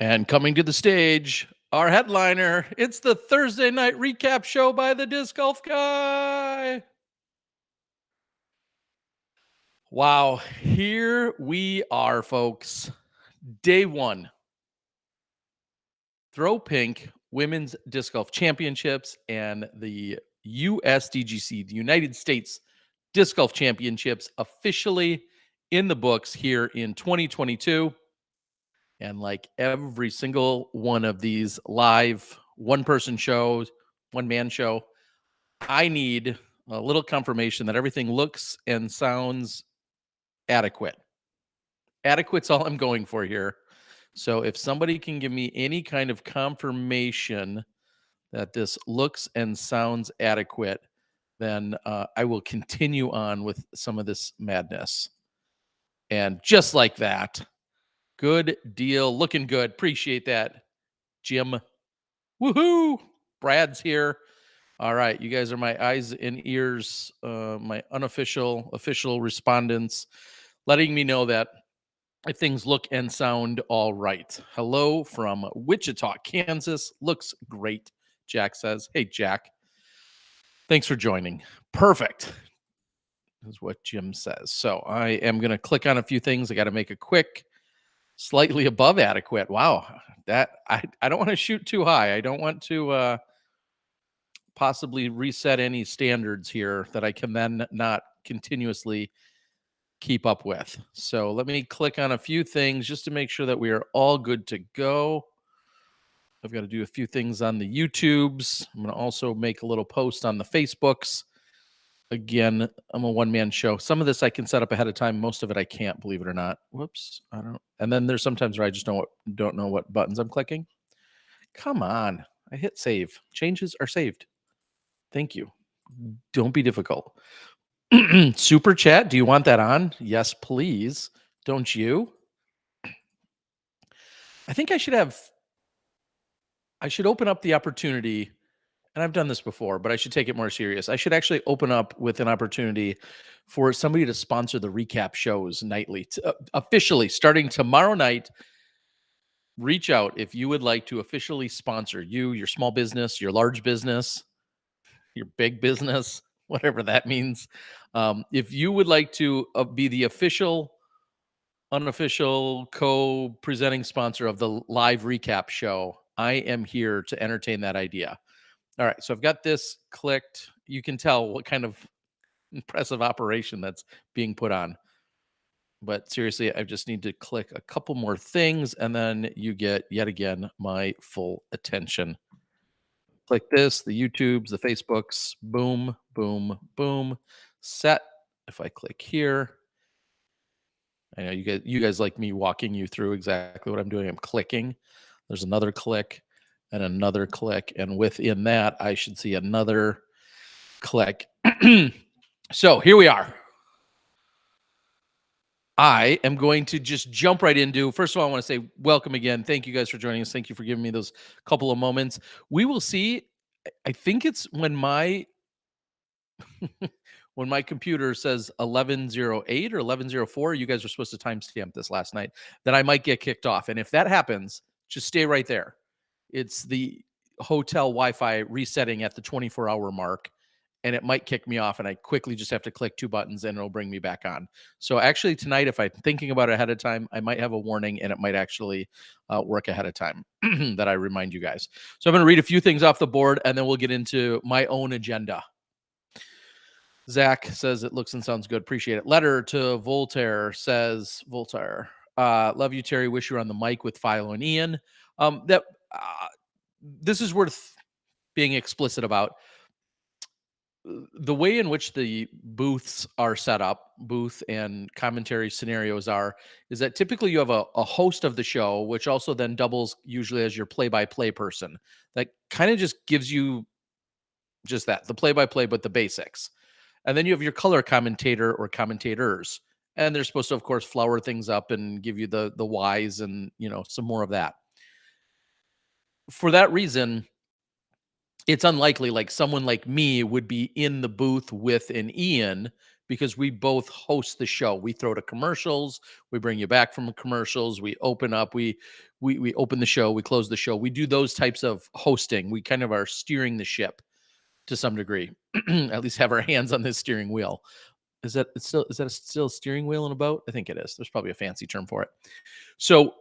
And coming to the stage, our headliner, it's the Thursday night recap show by the Disc Golf Guy. Wow, here we are, folks. Day one. Throw Pink Women's Disc Golf Championships and the USDGC, the United States Disc Golf Championships, officially in the books here in 2022. And like every single one of these live one-person shows, one-man show, I need a little confirmation that everything looks and sounds adequate. Adequate's all I'm going for here. So if somebody can give me any kind of confirmation that this looks and sounds adequate, then I will continue on with some of this madness. And just like that, good deal. Looking good. Appreciate that, Jim. Woohoo! Brad's here. All right. You guys are my eyes and ears, my official respondents, letting me know that if things look and sound all right. Hello from Wichita, Kansas. Looks great, Jack says. Hey, Jack. Thanks for joining. Perfect. Is what Jim says. So I am going to click on a few things. I got to make a quick, slightly above adequate. Wow. That I don't want to shoot too high. I don't want to possibly reset any standards here that I can then not continuously keep up with. So let me click on a few things just to make sure that we are all good to go. I've got to do a few things on the YouTubes. I'm going to also make a little post on the Facebooks. Again, I'm a one-man show. Some of this I can set up ahead of time. Most of it I can't, believe it or not. Whoops. I don't. And then there's sometimes where I just don't know what buttons I'm clicking. Come on. I hit save. Changes are saved. Thank you. Don't be difficult. Super chat. Do you want that on? Yes, please. Don't you? I think I should open up the opportunity, and I've done this before, but I should take it more serious. I should actually open up with an opportunity for somebody to sponsor the recap shows nightly. Officially, starting tomorrow night, reach out if you would like to officially sponsor your small business, your large business, your big business, whatever that means. If you would like to be the unofficial co-presenting sponsor of the live recap show, I am here to entertain that idea. All right, so I've got this clicked. You can tell what kind of impressive operation that's being put on. But seriously, I just need to click a couple more things, and then you get, yet again, my full attention. Click this, the YouTubes, the Facebooks, boom, boom, boom, set. If I click here, I know you guys like me walking you through exactly what I'm doing. I'm clicking. There's another click and another click. And within that, I should see another click. So here we are. I am going to just jump right into, first of all, I want to say welcome again. Thank you guys for joining us. Thank you for giving me those couple of moments. We will see. I think it's when my when my computer says 11:08 or 11:04, you guys were supposed to timestamp this last night, that I might get kicked off. And if that happens, just stay right there. It's the hotel Wi-Fi resetting at the 24-hour mark, and it might kick me off, and I quickly just have to click two buttons and it'll bring me back on. So actually tonight, if I'm thinking about it ahead of time, I might have a warning, and it might actually work ahead of time that I remind you guys. So I'm going to read a few things off the board, and then we'll get into my own agenda. Zach says it looks and sounds good. Appreciate it. Letter to Voltaire says, Voltaire, love you, Terry. Wish you were on the mic with Philo and Ian. This is worth being explicit about. The way in which the booths are set up, booth and commentary scenarios is that typically you have a host of the show, which also then doubles usually as your play-by-play person. That kind of just gives you just that, the play-by-play, but the basics. And then you have your color commentator or commentators, and they're supposed to, of course, flower things up and give you the whys and, some more of that. For that reason, it's unlikely like someone like me would be in the booth with an Ian, because we both host the show. We throw to commercials, we bring you back from commercials, we open up, we open the show, we close the show. We do those types of hosting. We kind of are steering the ship to some degree. At least have our hands on this steering wheel. Is that still a steering wheel in a boat? I think it is. There's probably a fancy term for it. So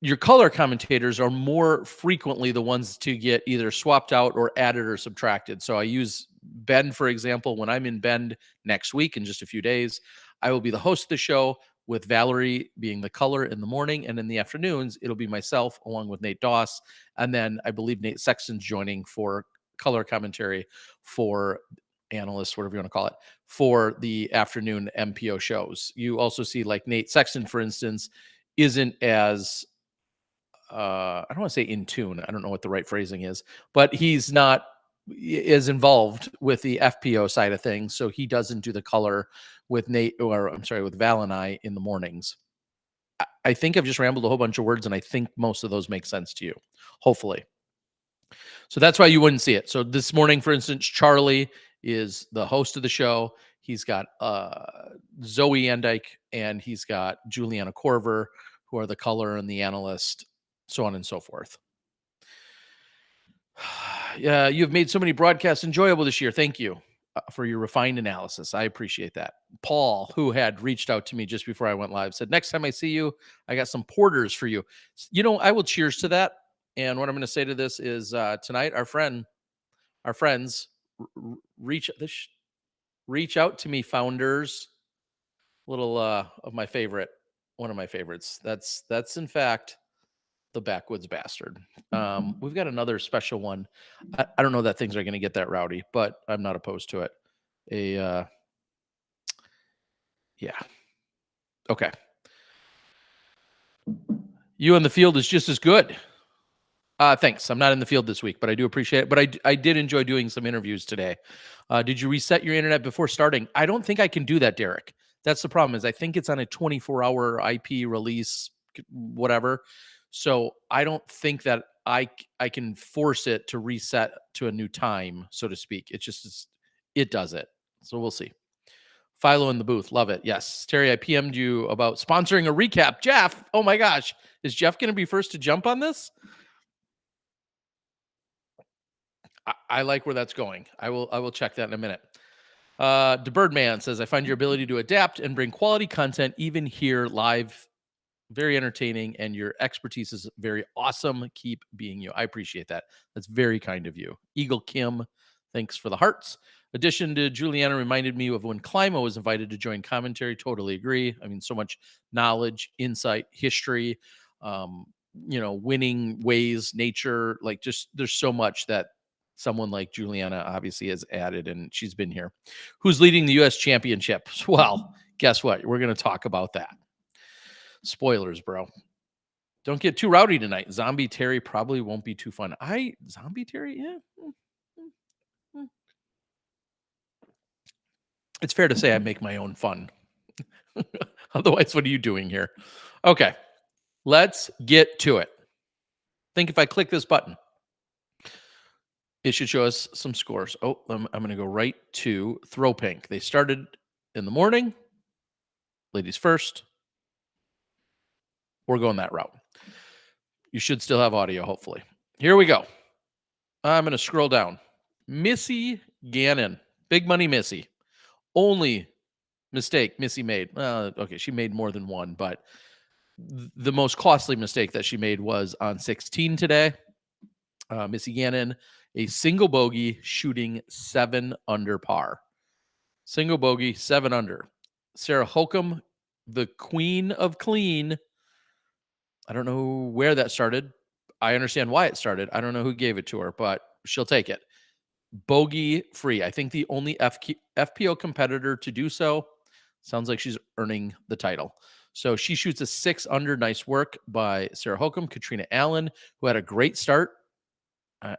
your color commentators are more frequently the ones to get either swapped out or added or subtracted. So I use Bend, for example. When I'm in Bend next week in just a few days, I will be the host of the show with Valerie being the color in the morning. And in the afternoons, it'll be myself along with Nate Doss. And then I believe Nate Sexton's joining for color commentary for analysts, whatever you want to call it, for the afternoon MPO shows. You also see like Nate Sexton, for instance, isn't as I don't want to say in tune. I don't know what the right phrasing is, but he's not as involved with the FPO side of things. So he doesn't do the color with Nate, or I'm sorry, with Val and I in the mornings. I think I've just rambled a whole bunch of words, and I think most of those make sense to you, hopefully. So that's why you wouldn't see it. So this morning, for instance, Charlie is the host of the show. He's got Zoe Endike and he's got Juliana Korver, who are the color and the analyst, so on and so forth. Yeah, you've made so many broadcasts enjoyable this year. Thank you for your refined analysis. I appreciate that. Paul, who had reached out to me just before I went live, said, next time I see you, I got some porters for you. You know, I will cheers to that. And what I'm going to say to this is tonight, our friends reach out to me, founders. Little of my favorite, one of my favorites. That's in fact the Backwoods Bastard. We've got another special one. I don't know that things are going to get that rowdy, but I'm not opposed to it. Yeah. Okay. You in the field is just as good. Thanks. I'm not in the field this week, but I do appreciate it. But I did enjoy doing some interviews today. Did you reset your internet before starting? I don't think I can do that, Derek. That's the problem. Is I think it's on a 24-hour IP release, whatever. So I don't think that I can force it to reset to a new time, so to speak. It does it. So we'll see. Philo in the booth. Love it. Yes. Terry, I PM'd you about sponsoring a recap. Jeff, oh my gosh. Is Jeff going to be first to jump on this? I like where that's going. I will check that in a minute. The Birdman says, I find your ability to adapt and bring quality content even here live very entertaining, and your expertise is very awesome. Keep being you. I appreciate that. That's very kind of you. Eagle Kim, thanks for the hearts. Addition to Juliana reminded me of when Climo was invited to join commentary. Totally agree. I mean, so much knowledge, insight, history, winning ways, nature, like just there's so much that someone like Juliana obviously has added, and she's been here. Who's leading the U.S. championships? Well, guess what? We're going to talk about that. Spoilers, bro. Don't get too rowdy tonight. Zombie Terry probably won't be too fun. Zombie Terry, yeah. It's fair to say I make my own fun. Otherwise, what are you doing here? Okay, let's get to it. Think if I click this button, it should show us some scores. Oh, I'm going to go right to Throw Pink. They started in the morning. Ladies first. We're going that route. You should still have audio, hopefully. Here we go. I'm going to scroll down. Missy Gannon. Big money Missy. Only mistake Missy made. Okay, she made more than one, but the most costly mistake that she made was on 16 today. Missy Gannon, a single bogey, shooting 7 under par. Single bogey, 7 under. Sarah Hokom, the queen of clean. I don't know where that started. I understand why it started. I don't know who gave it to her, but she'll take it. Bogey free. I think the only FPO competitor to do so. Sounds like she's earning the title. So she shoots a 6 under. Nice work by Sarah Hokom. Katrina Allen, who had a great start.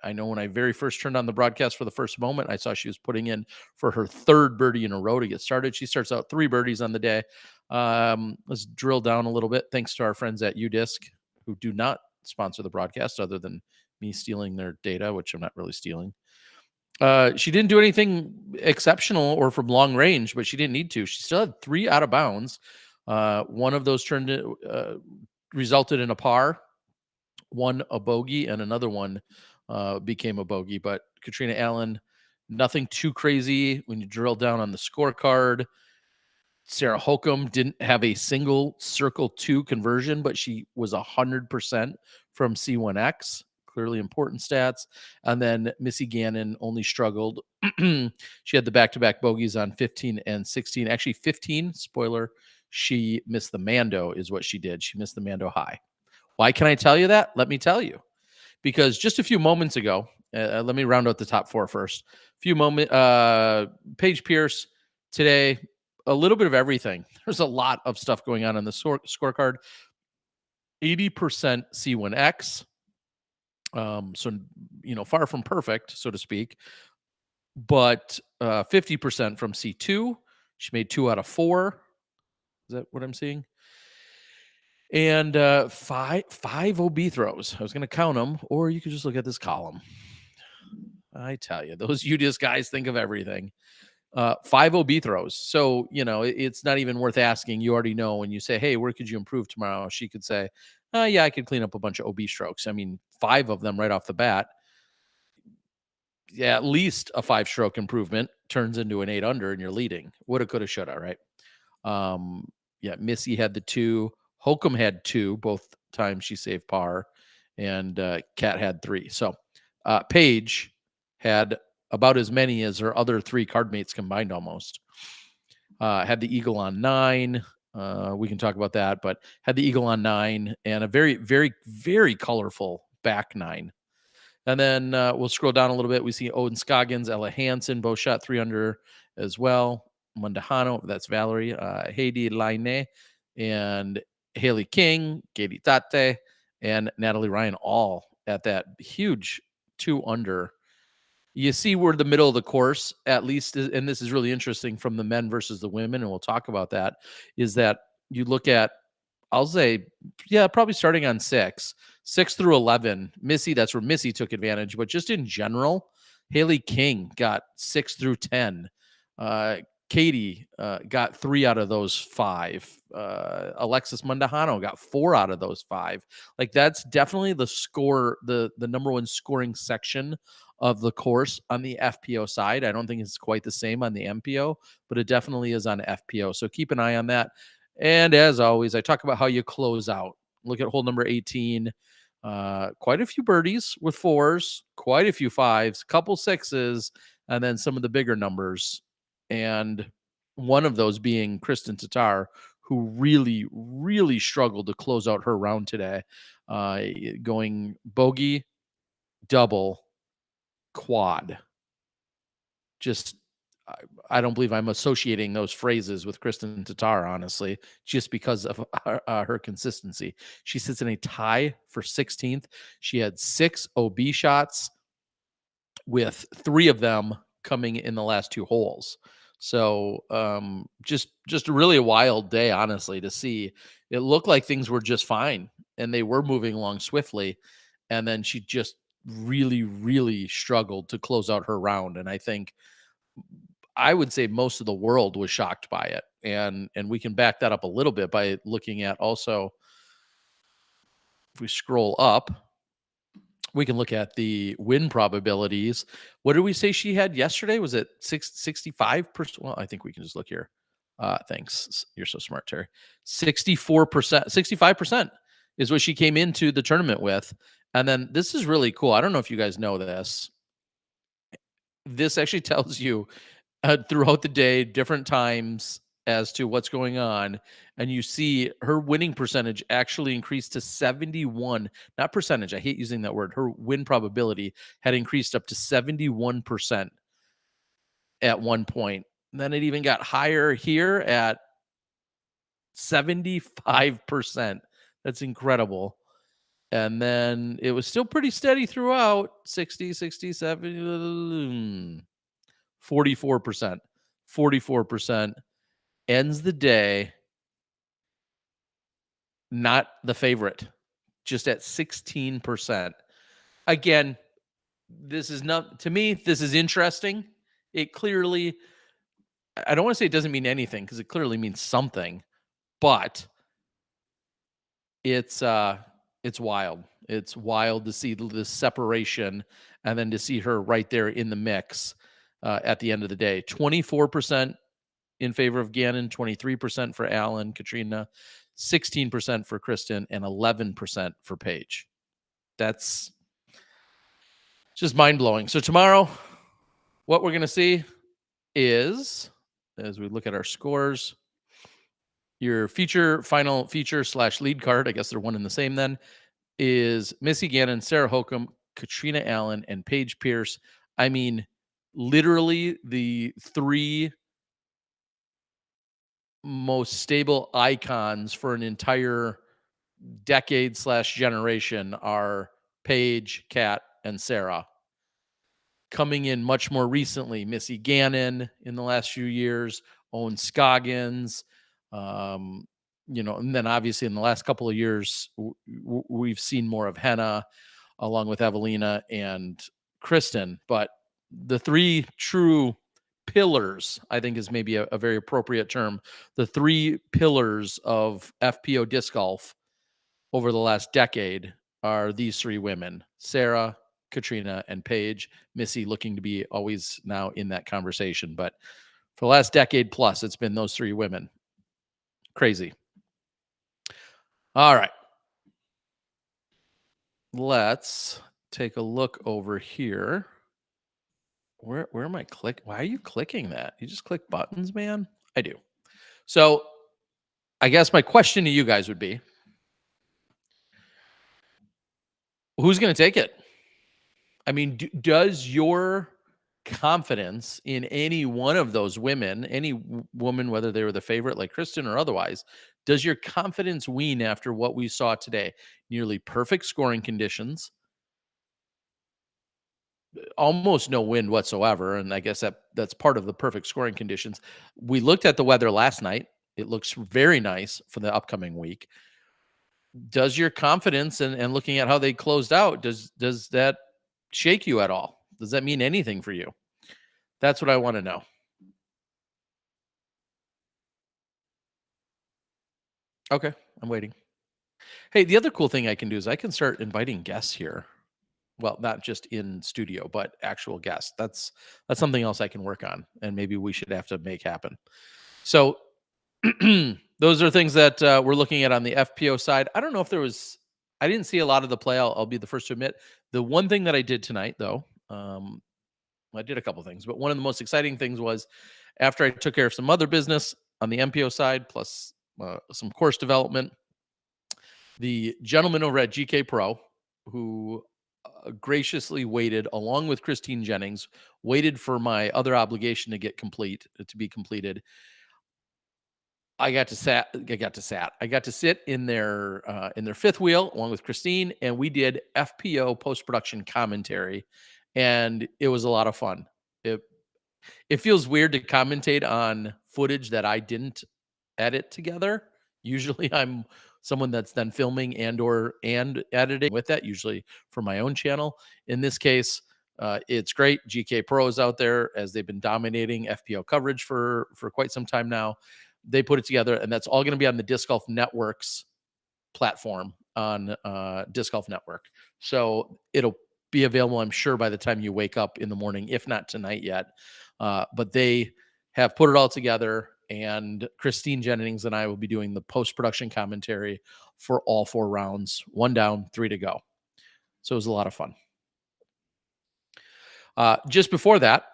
I know when I very first turned on the broadcast for the first moment, I saw she was putting in for her 3rd birdie in a row to get started. She starts out 3 birdies on the day. Let's drill down a little bit. Thanks to our friends at UDisc, who do not sponsor the broadcast other than me stealing their data, which I'm not really stealing. She didn't do anything exceptional or from long range, but she didn't need to. She still had 3 out of bounds. One of those resulted in a par, one a bogey, and another one became a bogey. But Katrina Allen, nothing too crazy when you drill down on the scorecard. Sarah Holcomb didn't have a single circle 2 conversion, but she was 100% from C1X. Clearly important stats. And then Missy Gannon only struggled. She had the back-to-back bogeys on 15 and 16. Actually, 15, spoiler, she missed the Mando is what she did. She missed the Mando high. Why can I tell you that? Let me tell you. Because just a few moments ago, let me round out the top 4 first. Paige Pierce today, a little bit of everything. There's a lot of stuff going on the scorecard. 80% C1X. So, far from perfect, so to speak, but 50% from C2. She made 2 out of 4. Is that what I'm seeing? And five OB throws. I was going to count them, or you could just look at this column. I tell you, those UDIS guys think of everything. 5 OB throws. So, it's not even worth asking. You already know when you say, hey, where could you improve tomorrow? She could say, yeah, I could clean up a bunch of OB strokes. I mean, 5 of them right off the bat. Yeah, at least a 5-stroke improvement turns into an 8 under and you're leading. Woulda, coulda, shoulda, right? Yeah, Missy had the 2. Holcomb had 2, both times she saved par. And Kat had 3. So Paige had about as many as her other 3 card mates combined almost. Had the eagle on 9. We can talk about that, but had the eagle on 9 and a very, very, very colorful back 9. And then we'll scroll down a little bit. We see Owen Scoggins, Ella Hansen, both shot 3 under as well. Mundahano, that's Valerie, Heidi Laine, and Haley King, Katie Tate, and Natalie Ryan, all at that huge 2 under. You see where the middle of the course, at least, and this is really interesting from the men versus the women, and we'll talk about that, is that you look at, I'll say, yeah, probably starting on 6 through 11. Missy, that's where Missy took advantage. But just in general, Haley King got 6 through 10. Katie got 3 out of those 5. Alexis Mundahano got 4 out of those 5. Like, that's definitely the score, the number one scoring section of the course on the FPO side. I don't think it's quite the same on the MPO, but it definitely is on FPO. So keep an eye on that. And as always, I talk about how you close out. Look at hole number 18. Quite a few birdies with 4s, quite a few 5s, couple 6s, and then some of the bigger numbers. And one of those being Kristen Tatar, who really, really struggled to close out her round today, going bogey, double, quad. Just, I don't believe I'm associating those phrases with Kristen Tatar, honestly, just because of her consistency. She sits in a tie for 16th. She had 6 OB shots, with 3 of them coming in the last 2 holes. So just really a wild day, honestly, to see. It looked like things were just fine and they were moving along swiftly. And then she just really, really struggled to close out her round. And I would say most of the world was shocked by it. And we can back that up a little bit by looking at also, if we scroll up, we can look at the win probabilities. What did we say she had yesterday? Was it 65%? Well, I think we can just look here. Thanks. You're so smart, Terry. 64%, 65% is what she came into the tournament with. And then this is really cool. I don't know if you guys know this. This actually tells you throughout the day, different times as to what's going on. And you see her winning percentage actually increased to 71, not percentage. I hate using that word. Her win probability had increased up to 71% at one point. And then it even got higher here at 75%. That's incredible. And then it was still pretty steady throughout 60, 67, 44%. 44%. Ends the day not the favorite, just at 16%. Again, this is not, to me, this is interesting. It clearly, I don't want to say it doesn't mean anything because it clearly means something, but it's it's wild. It's wild to see the separation and then to see her right there in the mix at the end of the day. 24% in favor of Gannon, 23% for Allen, Katrina, 16% for Kristen, and 11% for Paige. That's just mind blowing. So tomorrow, what we're going to see is, as we look at our scores, your final feature / lead card, I guess they're one and the same then, is Missy Gannon, Sarah Hokom, Katrina Allen, and Paige Pierce. I mean, literally the three most stable icons for an entire decade / generation are Paige, Kat, and Sarah. Coming in much more recently, Missy Gannon in the last few years, Owen Scoggins, and then obviously in the last couple of years, we've seen more of Henna along with Evelina and Kristen. But the three true pillars, I think, is maybe a very appropriate term. The three pillars of FPO disc golf over the last decade are these three women: Sarah, Katrina, and Paige. Missy looking to be always now in that conversation. But for the last decade plus, it's been those three women. Crazy. All right. Let's take a look over here. Where am I clicking? Why are you clicking that? You just click buttons, man? I do. So I guess my question to you guys would be, who's going to take it? I mean, does your confidence in any one of those women, any woman, whether they were the favorite like Kristen or otherwise, does your confidence wean after what we saw today? Nearly perfect scoring conditions, almost no wind whatsoever, and I guess that's part of the perfect scoring conditions. We looked at the weather last night. It looks very nice for the upcoming week. Does your confidence and looking at how they closed out, does that shake you at all? Does that mean anything for you? That's what I want to know. Okay, I'm waiting. Hey, the other cool thing I can do is I can start inviting guests here. Well, not just in studio, but actual guests. That's something else I can work on, and maybe we should have to make happen. So those are things that we're looking at on the FPO side. I don't know if there was. I didn't see a lot of the play. I'll be the first to admit. The one thing that I did tonight, though, I did a couple things, but one of the most exciting things was after I took care of some other business on the MPO side, plus some course development. The gentleman over at GK Pro, who graciously waited, along with Christine Jennings, waited for my other obligation to be completed. I got to sit in their fifth wheel along with Christine, and we did FPO post production commentary, and it was a lot of fun. It feels weird to commentate on footage that I didn't edit together. Usually I'm someone that's then filming and editing with that, usually for my own channel. In this case, it's great. GK Pro is out there, as they've been dominating FPO coverage for quite some time now. They put it together, and that's all going to be on the Disc Golf Network's platform on Disc Golf Network. So it'll be available, I'm sure, by the time you wake up in the morning, if not tonight yet. But they have put it all together, and Christine Jennings and I will be doing the post-production commentary for all 4 rounds. 1 down, 3 to go. So it was a lot of fun. Just before that,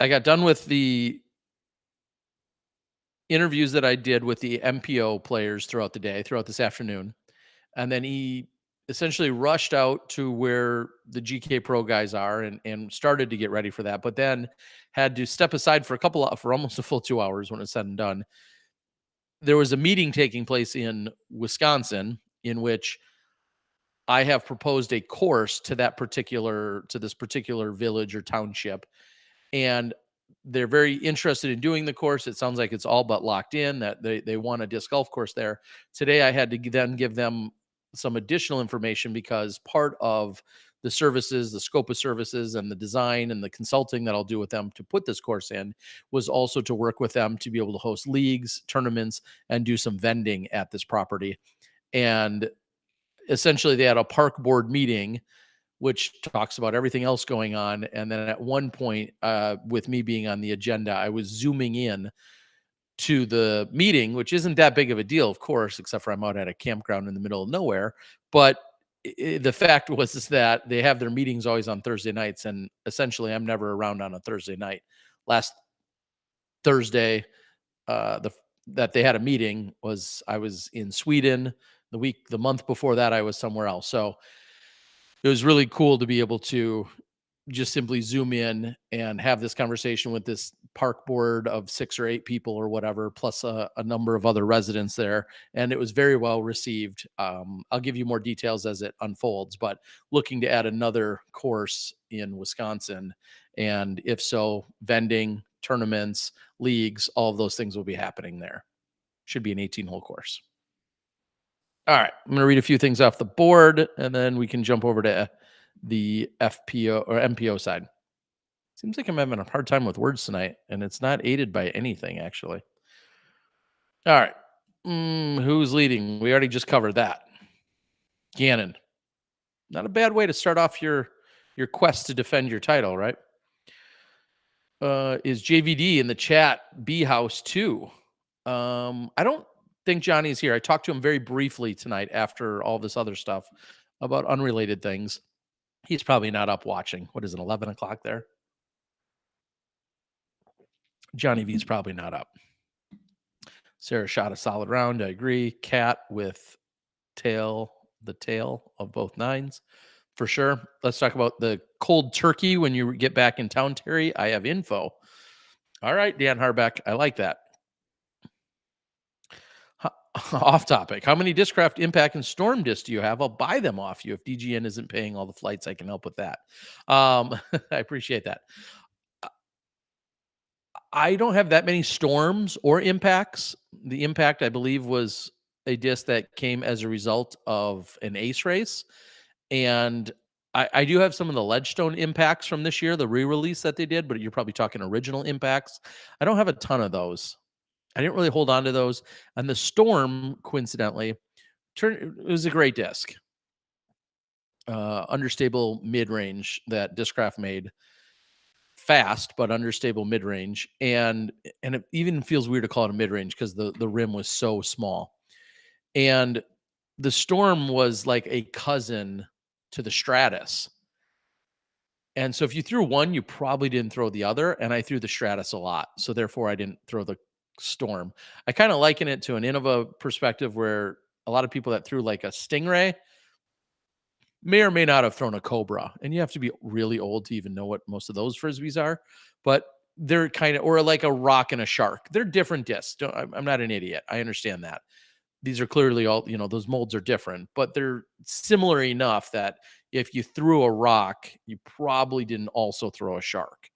I got done with the interviews that I did with the MPO players throughout this afternoon. And then he essentially rushed out to where the GK Pro guys are and started to get ready for that, but then had to step aside for almost a full 2 hours when it's said and done. There was a meeting taking place in Wisconsin in which I have proposed a course to this particular village or township, and they're very interested in doing the course. It sounds like it's all but locked in, that they want a disc golf course there. Today, I had to then give them some additional information because part of the services, the scope of services, and the design and the consulting that I'll do with them to put this course in was also to work with them to be able to host leagues, tournaments, and do some vending at this property. And essentially, they had a park board meeting which talks about everything else going on. And then at one point, with me being on the agenda, I was zooming in to the meeting, which isn't that big of a deal, of course, except for I'm out at a campground in the middle of nowhere. But the fact was is that they have their meetings always on Thursday nights, and essentially, I'm never around on a Thursday night. Last Thursday, the that they had a meeting was I was in Sweden. The month before that, I was somewhere else. So it was really cool to be able to just simply zoom in and have this conversation with this park board of 6 or 8 people or whatever, plus a number of other residents there. And it was very well received. I'll give you more details as it unfolds, but looking to add another course in Wisconsin. And if so, vending, tournaments, leagues, all of those things will be happening there. Should be an 18-hole course. All right, I'm going to read a few things off the board, and then we can jump over to the FPO or MPO side. Seems like I'm having a hard time with words tonight, and it's not aided by anything, actually. All right, who's leading? We already just covered that. Gannon. Not a bad way to start off your quest to defend your title, right? Is JVD in the chat? B House 2. I don't think Johnny's here. I talked to him very briefly tonight after all this other stuff about unrelated things. He's probably not up watching. What is it, 11 o'clock there? Johnny V's probably not up. Sarah shot a solid round. I agree. Cat with the tail of both nines for sure. Let's talk about the cold turkey when you get back in town, Terry. I have info. All right, Dan Harbeck. I like that. Off topic. How many Discraft Impact and Storm discs do you have? I'll buy them off you. If DGN isn't paying all the flights, I can help with that. I appreciate that. I don't have that many Storms or Impacts. The Impact, I believe, was a disc that came as a result of an Ace race. And I do have some of the Ledgestone Impacts from this year, the re-release that they did, but you're probably talking original Impacts. I don't have a ton of those. I didn't really hold on to those. And the Storm, coincidentally, it was a great disc. Understable mid-range that Discraft made. Fast, but understable mid-range. And it even feels weird to call it a mid-range because the rim was so small. And the Storm was like a cousin to the Stratus. And so if you threw one, you probably didn't throw the other. And I threw the Stratus a lot. So therefore, I didn't throw the Storm. I kind of liken it to an Innova perspective where a lot of people that threw like a Stingray may or may not have thrown a Cobra. And you have to be really old to even know what most of those Frisbees are. But they're kind of, or like a rock and a shark. They're different discs. I'm not an idiot. I understand that. These are clearly all, those molds are different, but they're similar enough that if you threw a rock, you probably didn't also throw a shark.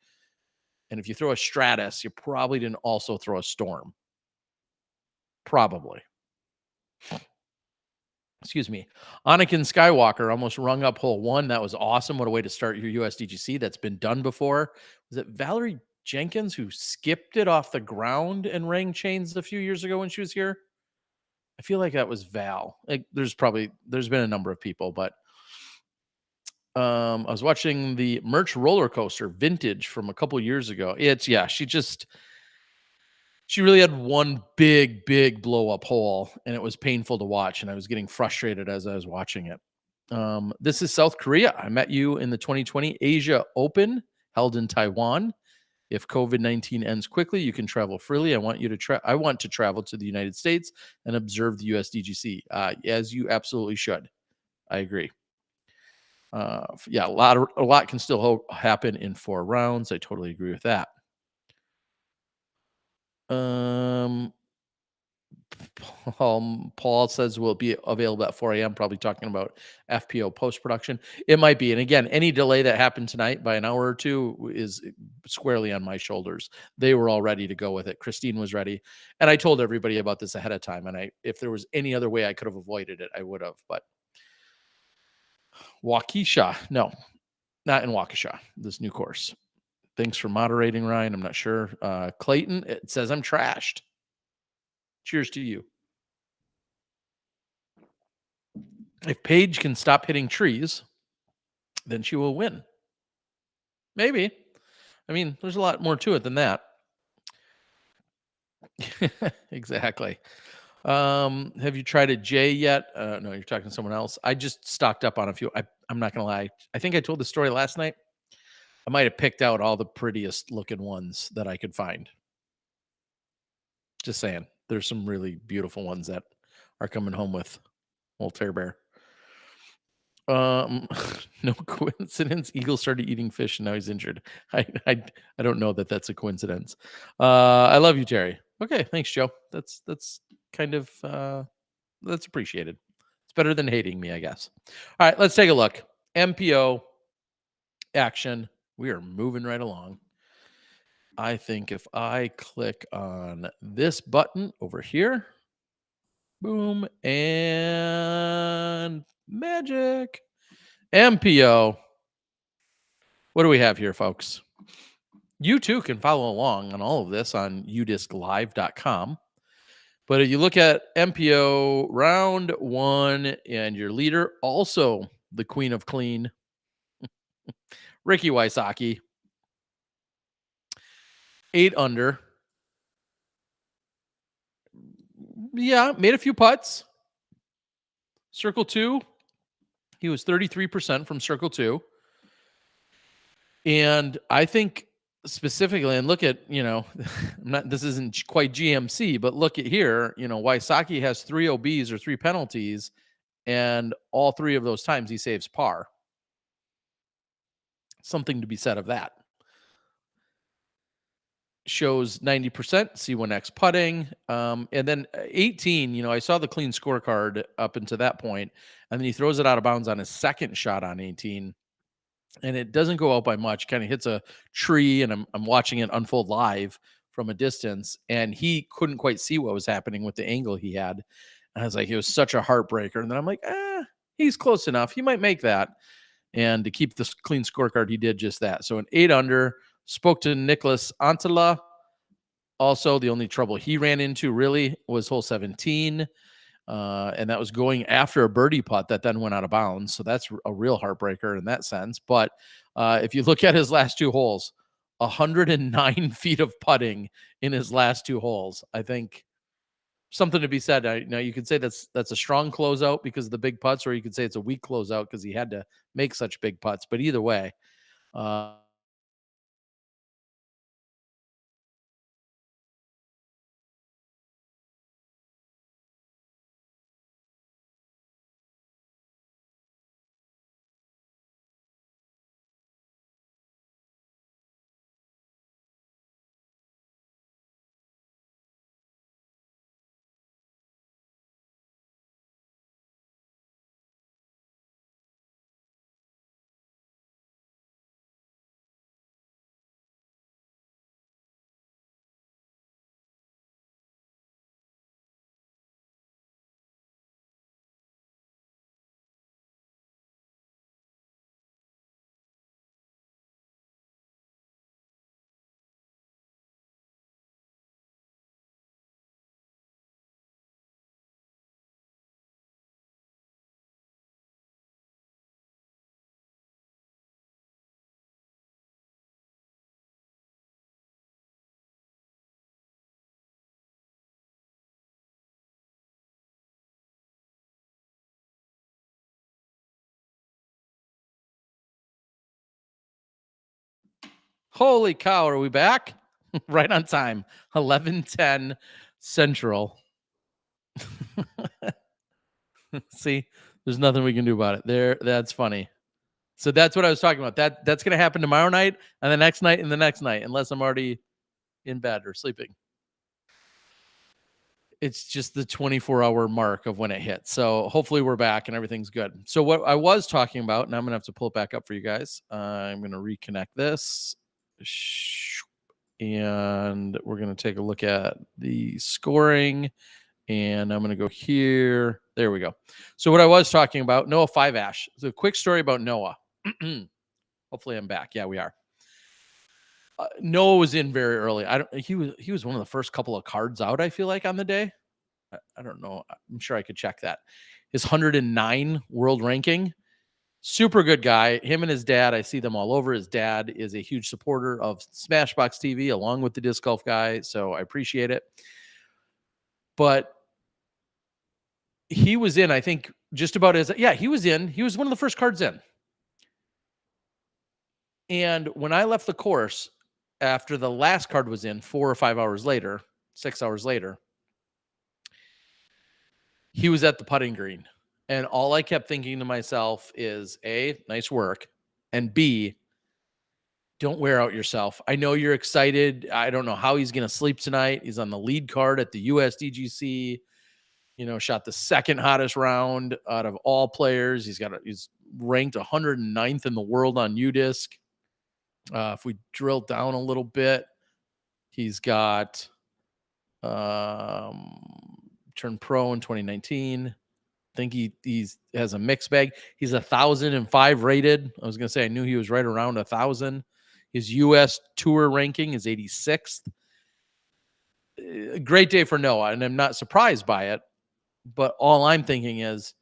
And if you throw a Stratus, you probably didn't also throw a Storm. Probably. Excuse me. Anakin Skywalker almost rung up hole 1. That was awesome. What a way to start your USDGC. That's been done before. Was it Valerie Jenkins who skipped it off the ground and rang chains a few years ago when she was here? I feel like that was Val. There's been a number of people, but I was watching the Merch roller coaster vintage from a couple years ago. She really had one big blow up hole, and it was painful to watch, and I was getting frustrated as I was watching it. This is South Korea. I met you in the 2020 Asia Open held in Taiwan. If COVID-19 ends quickly, you can travel freely. I want to travel to the United States and observe the USDGC, as you absolutely should. I agree. A lot can still happen in 4 rounds. I totally agree with that. Paul says will be available at 4 a.m. Probably talking about FPO post production. It might be, and again, any delay that happened tonight by an hour or two is squarely on my shoulders. They were all ready to go with it. Christine was ready, and I told everybody about this ahead of time. And if there was any other way I could have avoided it, I would have. But Waukesha. No, not in Waukesha, this new course. Thanks for moderating, Ryan. I'm not sure. Clayton, it says I'm trashed. Cheers to you. If Paige can stop hitting trees, then she will win. Maybe. I mean, there's a lot more to it than that. Exactly. Have you tried a J yet? No, you're talking to someone else. I just stocked up on a few. I'm not gonna lie. I think I told the story last night. I might have picked out all the prettiest looking ones that I could find. Just saying. There's some really beautiful ones that are coming home with old Fair Bear. No coincidence. Eagle started eating fish and now he's injured. I don't know that that's a coincidence. I love you, Terry. Okay, thanks, Joe. That's kind of that's appreciated. It's better than hating me, I guess. All right, let's take a look. MPO action. We are moving right along. I think if I click on this button over here, boom, and magic. MPO. What do we have here, folks? You too can follow along on all of this on udisclive.com. But if you look at MPO round 1 and your leader, also the queen of clean, Ricky Wysocki, 8 under. Yeah, made a few putts. Circle 2, he was 33% from circle 2. And I think specifically, and look at, this isn't quite GMC, but look at here, Wysocki has 3 OBs or 3 penalties, and all 3 of those times he saves par. Something to be said of that. Shows 90% C1X putting. And then 18, I saw the clean scorecard up until that point, and then he throws it out of bounds on his second shot on 18. And it doesn't go out by much, kind of hits a tree, and I'm watching it unfold live from a distance, and he couldn't quite see what was happening with the angle he had. And I was like, it was such a heartbreaker. And then I'm like, he's close enough. He might make that. And to keep this clean scorecard, he did just that. So an 8 under. Spoke to Nicholas Antala. Also, the only trouble he ran into really was hole 17. And that was going after a birdie putt that then went out of bounds. So that's a real heartbreaker in that sense. But if you look at his last 2 holes, 109 feet of putting in his last 2 holes. I think something to be said. Now you could say that's a strong closeout because of the big putts, or you could say it's a weak closeout because he had to make such big putts. But either way, holy cow, are we back? Right on time. 11:10 Central. See, there's nothing we can do about it. That's funny. So that's what I was talking about. That's going to happen tomorrow night and the next night and the next night, unless I'm already in bed or sleeping. It's just the 24-hour mark of when it hits. So hopefully we're back and everything's good. So what I was talking about, and I'm going to have to pull it back up for you guys. I'm going to reconnect this. And we're going to take a look at the scoring. And I'm going to go here. There we go. So what I was talking about, Noah Five Ash. So a quick story about Noah. Hopefully I'm back. Yeah, we are. Noah was in very early. He was one of the first couple of cards out, I feel like, on the day. I don't know. I'm sure I could check that. His 109 world ranking. Super good guy. Him and his dad, I see them all over. His dad is a huge supporter of Smashbox TV along with the disc golf guy, so I appreciate it. But he was in, I think, just about he was in. He was one of the first cards in. And when I left the course after the last card was in 4 or 5 hours later, 6 hours later, he was at the putting green. And all I kept thinking to myself is A, nice work, and B, don't wear out yourself. I know you're excited. I don't know how he's going to sleep tonight. He's on the lead card at the USDGC. Shot the second hottest round out of all players. He's ranked 109th in the world on UDisc. If we drill down a little bit, he's got turned pro in 2019. I think he has a mixed bag. He's 1,005 rated. I was going to say I knew he was right around 1,000. His U.S. Tour ranking is 86th. A great day for Noah, and I'm not surprised by it. But all I'm thinking is,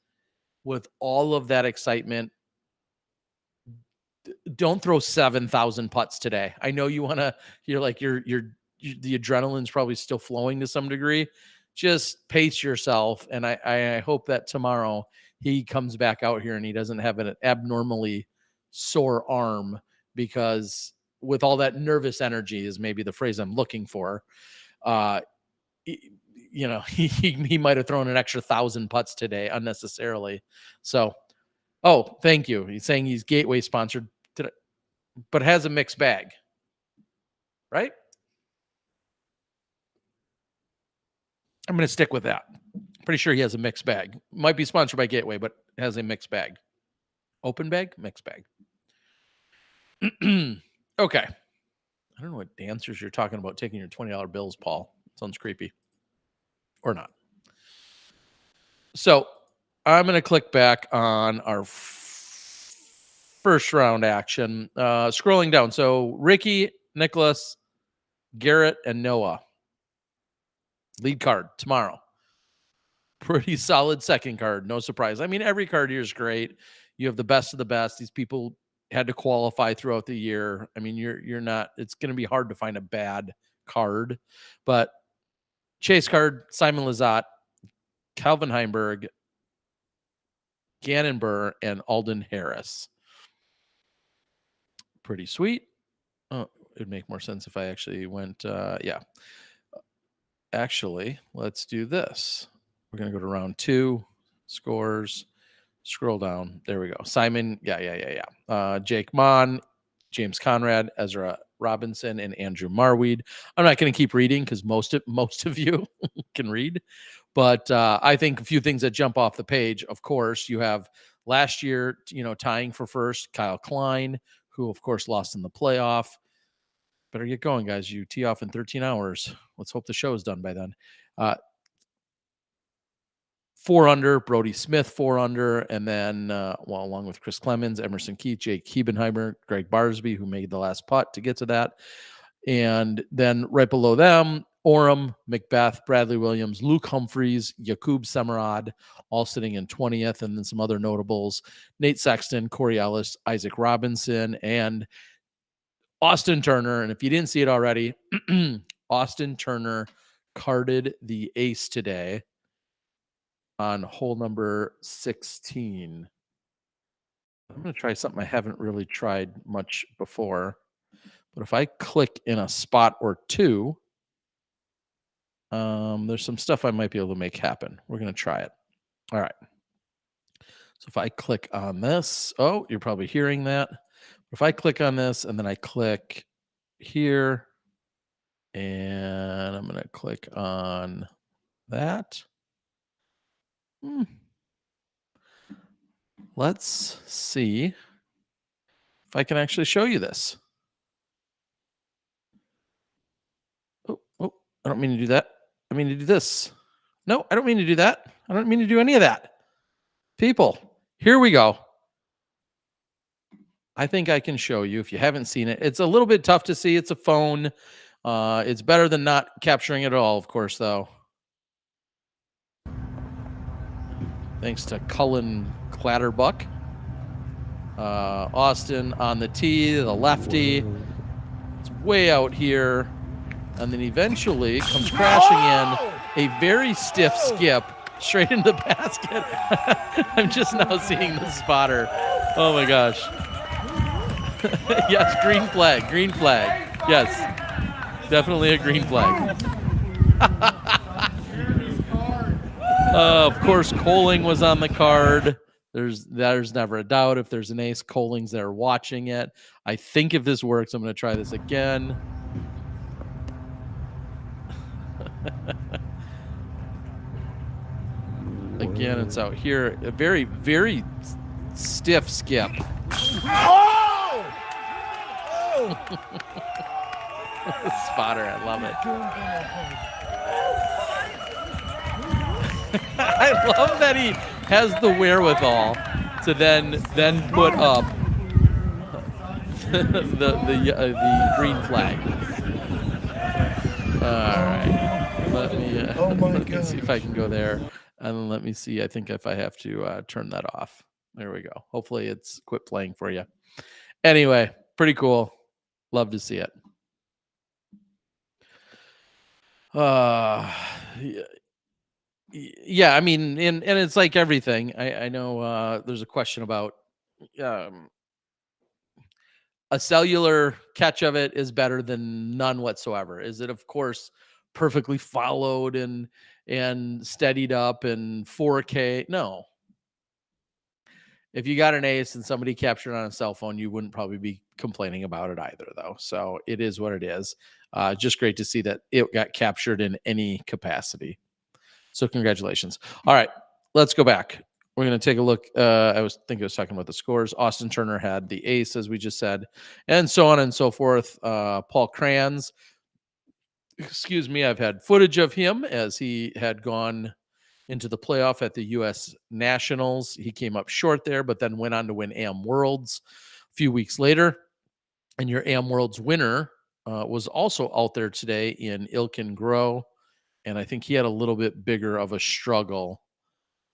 with all of that excitement, don't throw 7,000 putts today. I know you want to. You're like the adrenaline's probably still flowing to some degree. Just pace yourself, and I hope that tomorrow he comes back out here and he doesn't have an abnormally sore arm, because with all that nervous energy is maybe the phrase I'm looking for. He might have thrown an extra 1,000 putts today unnecessarily. So, thank you. He's saying he's Gateway sponsored today, but has a mixed bag, right? I'm going to stick with that. Pretty sure he has a mixed bag. Might be sponsored by Gateway, but has a mixed bag. Open bag, mixed bag. Okay. I don't know what dancers you're talking about taking your $20 bills, Paul. Sounds creepy. Or not. So I'm going to click back on our first round action. Scrolling down. So Ricky, Nicholas, Garrett, and Noah. Lead card tomorrow. Pretty solid second card. No surprise. I mean, every card here is great. You have the best of the best. These people had to qualify throughout the year. I mean, you're not, it's going to be hard to find a bad card. But chase card, Simon Lizotte, Calvin Heimberg, Gannon Burr, and Alden Harris. Pretty sweet. Oh, it would make more sense if I actually went, Actually, let's do this. We're going to go to round 2, scores, scroll down. There we go. Simon, Jake Mon, James Conrad, Ezra Robinson, and Andrew Marweed. I'm not going to keep reading because most of you can read. But I think a few things that jump off the page. Of course, you have last year, tying for first, Kyle Klein, who, of course, lost in the playoff. Better get going, guys. You tee off in 13 hours. Let's hope the show is done by then. 4 under, Brody Smith 4 under, and then along with Chris Clemens, Emerson Keith, Jake Hebenheimer, Greg Barsby, who made the last putt to get to that. And then right below them, Oram, Macbeth, Bradley Williams, Luke Humphreys, Jakub Semerad, all sitting in 20th, and then some other notables, Nate Sexton, Corey Ellis, Isaac Robinson, and Austin Turner. And if you didn't see it already, Austin Turner carded the ace today on hole number 16. I'm going to try something I haven't really tried much before. But if I click in a spot or two, there's some stuff I might be able to make happen. We're going to try it. All right. So if I click on this, you're probably hearing that. If I click on this and then I click here, and I'm going to click on that. Let's see if I can actually show you this. Oh, I don't mean to do that. I mean to do this. No, I don't mean to do that. I don't mean to do any of that. People, here we go. I think I can show you if you haven't seen it. It's a little bit tough to see. It's a phone. It's better than not capturing it at all, of course, though. Thanks to Cullen Clatterbuck. Austin on the tee, the lefty. It's way out here. And then eventually comes crashing in a very stiff skip straight into the basket. I'm just now seeing the spotter. Oh my gosh. Yes, green flag. Yes, definitely a green flag. Of course, Coling was on the card. There's never a doubt. If there's an ace, Coling's there watching it. I think if this works, I'm going to try this again. Again, it's out here. A very, very stiff skip. Oh! Spotter, I love it. I love that he has the wherewithal to then put up the green flag. All right, let me see if I can go there, and let me see. I think if I have to turn that off. There we go. Hopefully, it's quit playing for you. Anyway, pretty cool. Love to see it. Yeah, I mean, and it's like everything. I know there's a question about a cellular catch of it is better than none whatsoever. Is it, of course, perfectly followed and steadied up and 4K? No. If you got an ace and somebody captured on a cell phone, you wouldn't probably be complaining about it either, though. So it is what it is. Just great to see that it got captured in any capacity. So congratulations. All right, let's go back. We're going to take a look. I was talking about the scores. Austin Turner had the ace, as we just said, and so on and so forth. Paul Kranz, excuse me, I've had footage of him as he had gone into the playoff at the U.S. Nationals. He came up short there, but then went on to win AM Worlds a few weeks later. And your AM Worlds winner was also out there today in Ilkin Grow. And I think he had a little bit bigger of a struggle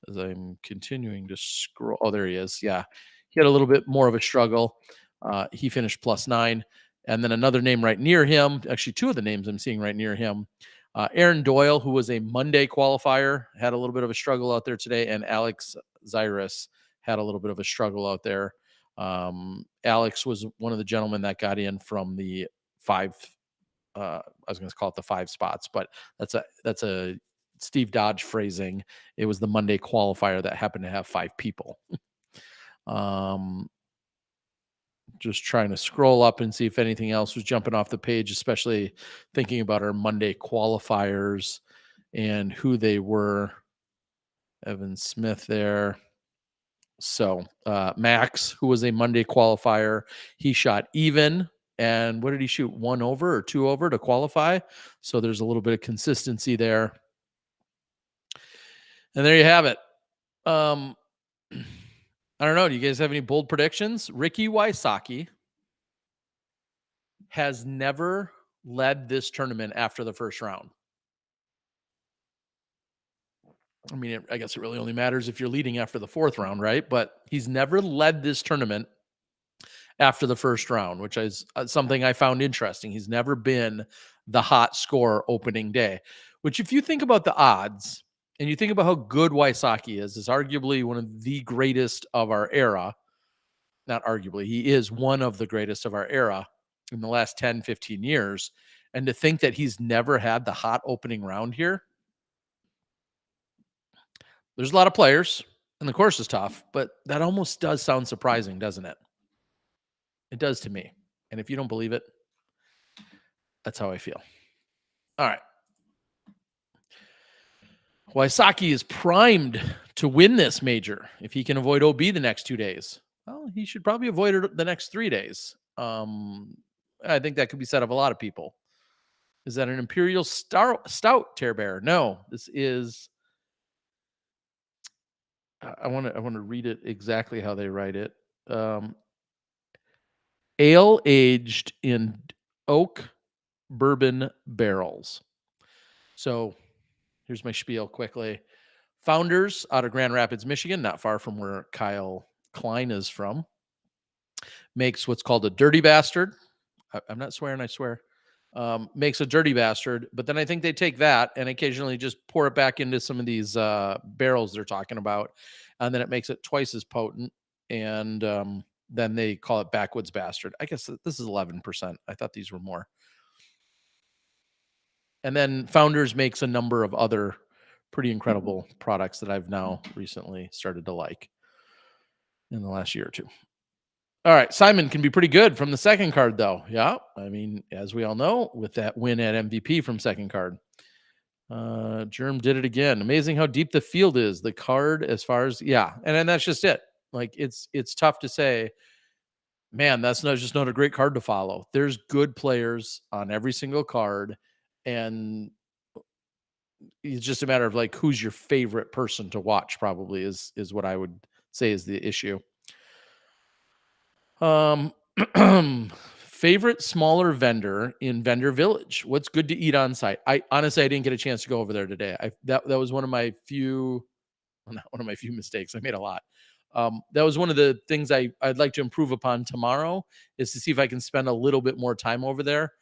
as I'm continuing to scroll. Oh, there he is. Yeah. He had a little bit more of a struggle. He finished +9. And then another name right near him, actually two of the names I'm seeing right near him, Aaron Doyle, who was a Monday qualifier, had a little bit of a struggle out there today. And Alex Zyrus had a little bit of a struggle out there. Alex was one of the gentlemen that got in from the five. I was going to call it the 5 spots, but that's a Steve Dodge phrasing. It was the Monday qualifier that happened to have 5 people. Just trying to scroll up and see if anything else was jumping off the page, especially thinking about our Monday qualifiers and who they were. Evan Smith there. So Max, who was a Monday qualifier, he shot even. And what did he shoot? 1 over or 2 over to qualify? So there's a little bit of consistency there. And there you have it. I don't know. Do you guys have any bold predictions? Ricky Wysocki has never led this tournament after the first round. I mean, I guess it really only matters if you're leading after the 4th round, right? But he's never led this tournament after the first round, which is something I found interesting. He's never been the hot score opening day, which if you think about the odds and you think about how good Wysocki is arguably one of the greatest of our era. Not arguably, he is one of the greatest of our era in the last 10, 15 years. And to think that he's never had the hot opening round here. There's a lot of players and the course is tough, but that almost does sound surprising, doesn't it? It does to me. And if you don't believe it, that's how I feel. All right. Wysocki is primed to win this major if he can avoid OB the next 2 days. Well, he should probably avoid it the next 3 days. I think that could be said of a lot of people. Is that an Imperial Stout Tear Bear? No, this is I want to read it exactly how they write it. Um, Ale aged in oak bourbon barrels. So here's my spiel quickly. Founders out of Grand Rapids, Michigan, not far from where Kyle Klein is from, makes what's called a dirty bastard. I'm not swearing, I swear. Makes a dirty bastard, but then I think they take that and occasionally just pour it back into some of these barrels they're talking about, and then it makes it twice as potent. And then they call it backwoods bastard. I guess this is 11%. I thought these were more. And then Founders makes a number of other pretty incredible products that I've now recently started to like in the last year or two. All right, Simon can be pretty good from the second card, though. Yeah, I mean, as we all know, with that win at MVP from second card, Germ did it again. Amazing how deep the field is. The card, as far as and then that's just it. Like it's tough to say, man, that's not a great card to follow. There's good players on every single card, and it's just a matter of like who's your favorite person to watch. Probably is what I would say is the issue. Um, favorite smaller vendor in Vendor Village. What's good to eat on site? I honestly I didn't get a chance to go over there today. That was one of my few, well, not one of my few mistakes. I made a lot. That was one of the things I'd like to improve upon tomorrow is to see if I can spend a little bit more time over there.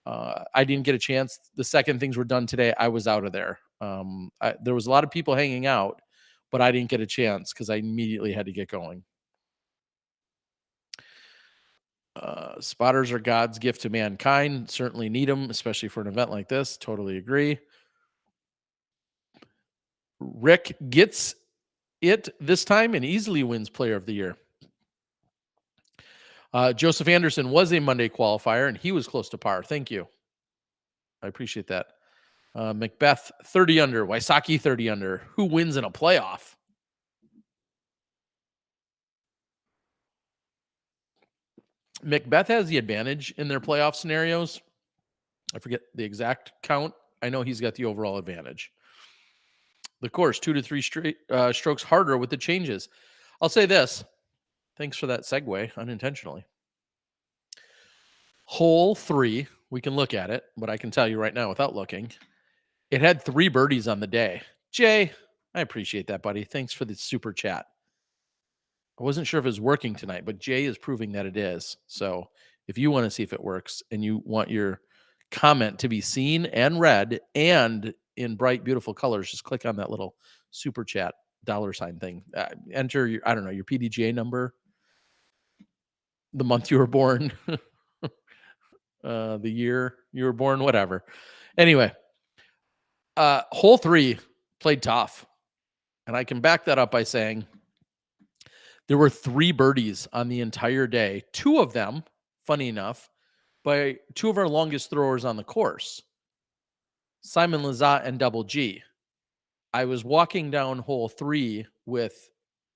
I didn't get a chance. The second things were done today, I was out of there. There was a lot of people hanging out, but I didn't get a chance because I immediately had to get going. Spotters are God's gift to mankind. Certainly need them, especially for an event like this. Totally agree. Rick gets it this time and easily wins Player of the Year. Joseph Anderson was a Monday qualifier, and he was close to par. Thank you. I appreciate that. Macbeth 30 under, Wysocki 30 under. Who wins in a playoff? Macbeth has the advantage in their playoff scenarios. I forget the exact count. I know he's got the overall advantage. The course 2 to 3 strokes harder with the changes. I'll say this. Thanks for that segue unintentionally. Hole 3, we can look at it, but I can tell you right now without looking, it had 3 birdies on the day. Jay, I appreciate that, buddy. Thanks for the super chat. I wasn't sure if it was working tonight, but Jay is proving that it is. So if you want to see if it works and you want your comment to be seen and read and in bright, beautiful colors, just click on that little super chat $ thing. Enter your, I don't know, your PDGA number, the month you were born, the year you were born, whatever. Anyway, hole 3 played tough. And I can back that up by saying there were 3 birdies on the entire day. 2 of them, funny enough, by 2 of our longest throwers on the course, Simon Lizotte and Double G. I was walking down hole 3 with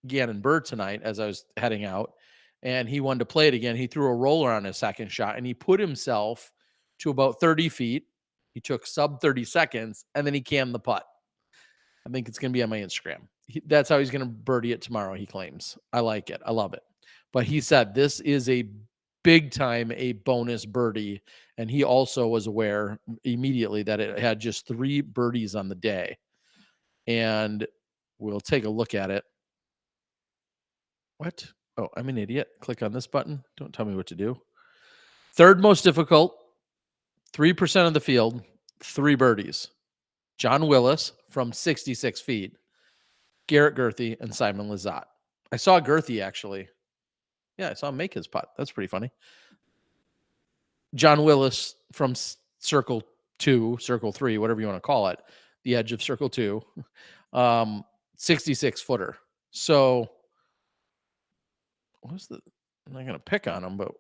Gannon Bird tonight as I was heading out, and he wanted to play it again. He threw a roller on his second shot, and he put himself to about 30 feet. He took sub 30 seconds, and then he cammed the putt. I think it's going to be on my Instagram. That's how he's going to birdie it tomorrow, he claims. I like it. I love it. But he said this is a big time, a bonus birdie. And he also was aware immediately that it had just 3 birdies on the day. And we'll take a look at it. What? Oh, I'm an idiot. Click on this button. Don't tell me what to do. Third most difficult, 3% of the field, 3 birdies. John Willis from 66 feet, Garrett Gurthie, and Simon Lizotte. I saw Gurthie actually. Yeah, I saw him make his putt. That's pretty funny. John Willis from circle 2, circle 3, whatever you want to call it, the edge of circle 2, 66 footer. So, I'm not going to pick on him, but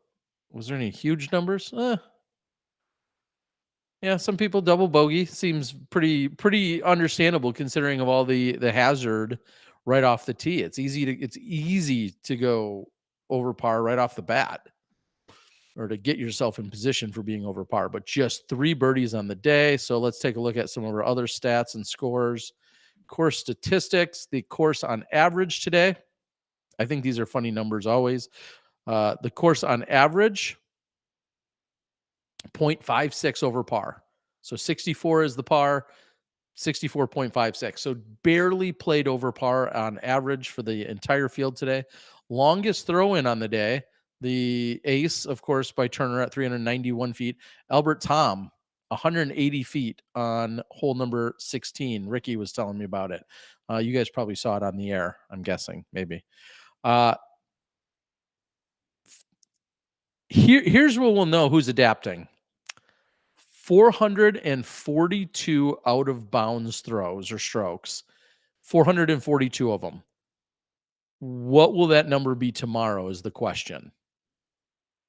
was there any huge numbers? Yeah, some people double bogey seems pretty understandable considering of all the hazard right off the tee. It's easy to go over par right off the bat or to get yourself in position for being over par, but just 3 birdies on the day. So let's take a look at some of our other stats and scores Course statistics, the course on average today. I think these are funny numbers always. The course on average, 0.56 over par. So 64 is the par, 64.56. So barely played over par on average for the entire field today. Longest throw in on the day, the ace, of course, by Turner at 391 feet. Albert Tom, 180 feet on hole number 16. Ricky was telling me about it. You guys probably saw it on the air, I'm guessing, maybe. Here's where we'll know who's adapting. 442 out of bounds throws or strokes, 442 of them. What will that number be tomorrow is the question.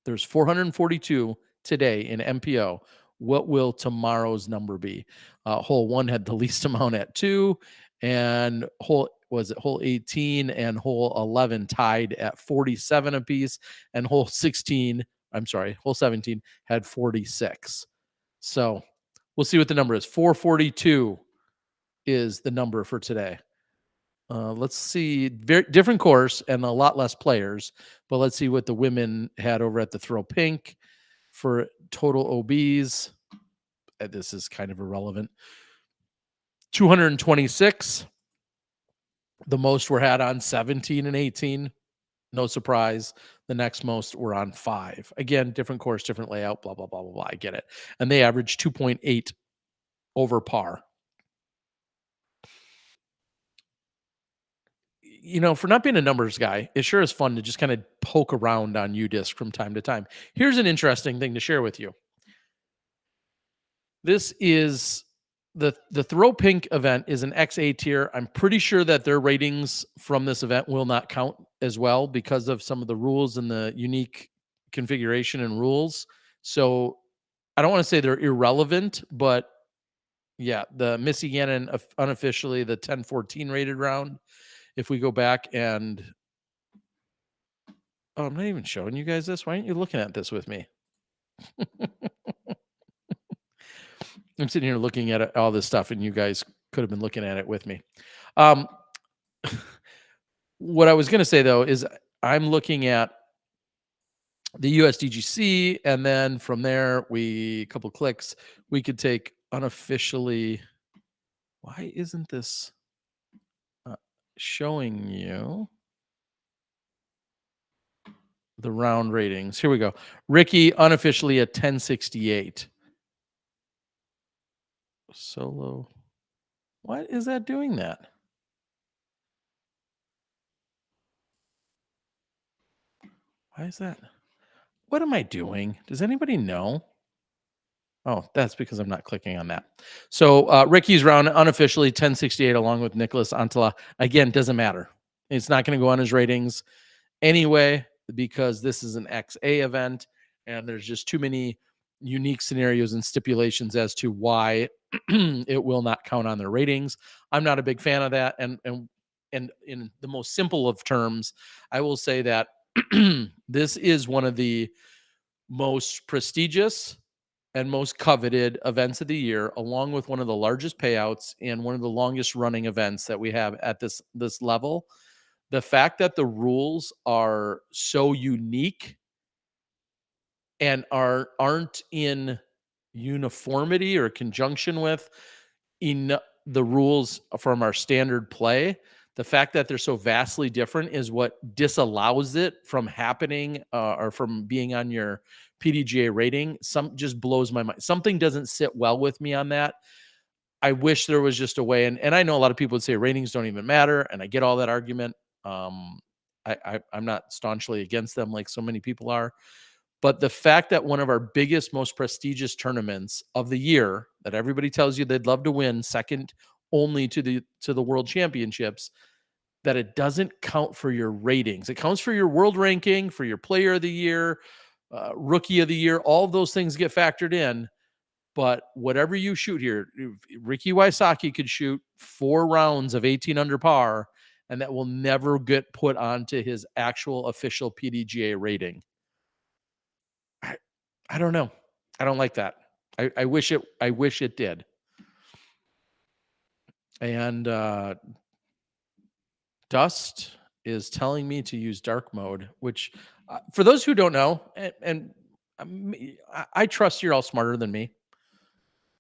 There's 442 today in MPO. What will tomorrow's number be? Hole 1 had the least amount at 2, and hole 18 and hole 11 tied at 47 apiece, and hole 17 had 46. So we'll see what the number is. 442 is the number for today. Let's see. Very different course and a lot less players, but let's see what the women had over at the Throw Pink for total OBs. This is kind of irrelevant. 226. The most were had on 17 and 18. No surprise. The next most were on 5. Again, different course, different layout, blah, blah, blah, blah, blah. I get it. And they averaged 2.8 over par. For not being a numbers guy, it sure is fun to just kind of poke around on UDisc from time to time. Here's an interesting thing to share with you. This is the Throw Pink event is an XA tier. I'm pretty sure that their ratings from this event will not count as well because of some of the rules and the unique configuration and rules. So I don't want to say they're irrelevant, but yeah, the Missy Gannon unofficially the 10-14 rated round. If we go back and I'm not even showing you guys this. Why aren't you looking at this with me? I'm sitting here looking at all this stuff, and you guys could have been looking at it with me. What I was going to say, though, is I'm looking at the USDGC, and then from there, a couple clicks, we could take unofficially. Why isn't this showing you the round ratings? Here we go. Ricky unofficially at 1068. Solo. Why is that doing that? Why is that? What am I doing? Does anybody know? Oh, that's because I'm not clicking on that. So Ricky's round unofficially 1068 along with Nicholas Antala. Again, doesn't matter. It's not going to go on his ratings anyway because this is an XA event and there's just too many unique scenarios and stipulations as to why it will not count on their ratings. I'm not a big fan of that. And in the most simple of terms, I will say that this is one of the most prestigious and most coveted events of the year, along with one of the largest payouts and one of the longest running events that we have at this level. The fact that the rules are so unique and aren't in uniformity or conjunction with in the rules from our standard play, the fact that they're so vastly different is what disallows it from happening or from being on your PDGA rating. Just blows my mind. Something doesn't sit well with me on that. I wish there was just a way, and I know a lot of people would say ratings don't even matter, and I get all that argument. I'm not staunchly against them like so many people are. But the fact that one of our biggest, most prestigious tournaments of the year that everybody tells you they'd love to win, second only to the World Championships, that it doesn't count for your ratings. It counts for your world ranking, for your player of the year, rookie of the year. All of those things get factored in. But whatever you shoot here, Ricky Wysocki could shoot 4 rounds of 18 under par, and that will never get put onto his actual official PDGA rating. I don't know. I don't like that. I wish it did. And Dust is telling me to use dark mode, which for those who don't know, and I trust you're all smarter than me,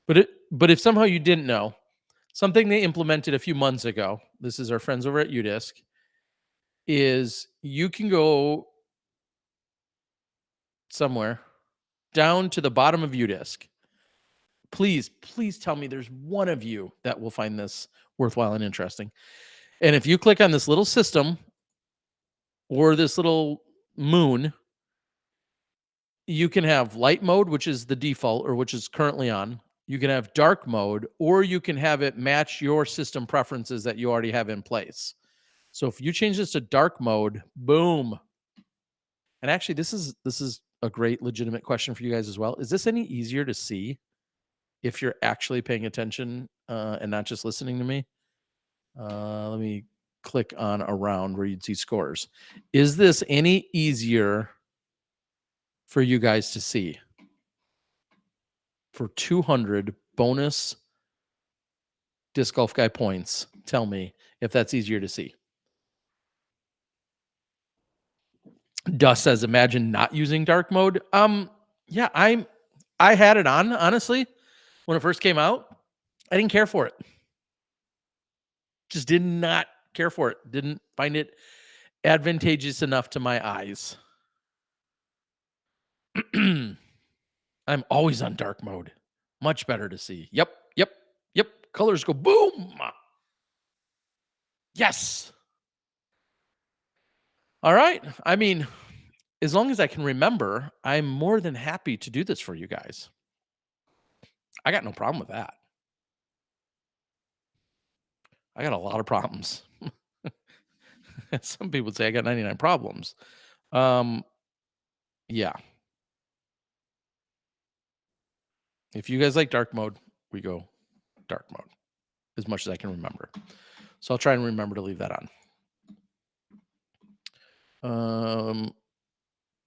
but if somehow you didn't know, something they implemented a few months ago, this is our friends over at Udisk, is you can go somewhere down to the bottom of Udisk. Please tell me there's one of you that will find this worthwhile and interesting. And if you click on this little system or this little moon, you can have light mode, which is the default or which is currently on. You can have dark mode, or you can have it match your system preferences that you already have in place. So if you change this to dark mode, boom. And actually, this is a great legitimate question for you guys as well. Is this any easier to see if you're actually paying attention and not just listening to me? Let me click on around where you'd see scores. Is this any easier for you guys to see? For 200 bonus Disc Golf Guy points, tell me if that's easier to see. Dust says, imagine not using dark mode. Yeah, I had it on, honestly, when it first came out. I didn't care for it. Just did not care for it. Didn't find it advantageous enough to my eyes. I'm always on dark mode. Much better to see. Yep. Colors go boom. Yes. All right. I mean, as long as I can remember, I'm more than happy to do this for you guys. I got no problem with that. I got a lot of problems. Some people say I got 99 problems. Yeah. If you guys like dark mode, we go dark mode as much as I can remember. So I'll try and remember to leave that on.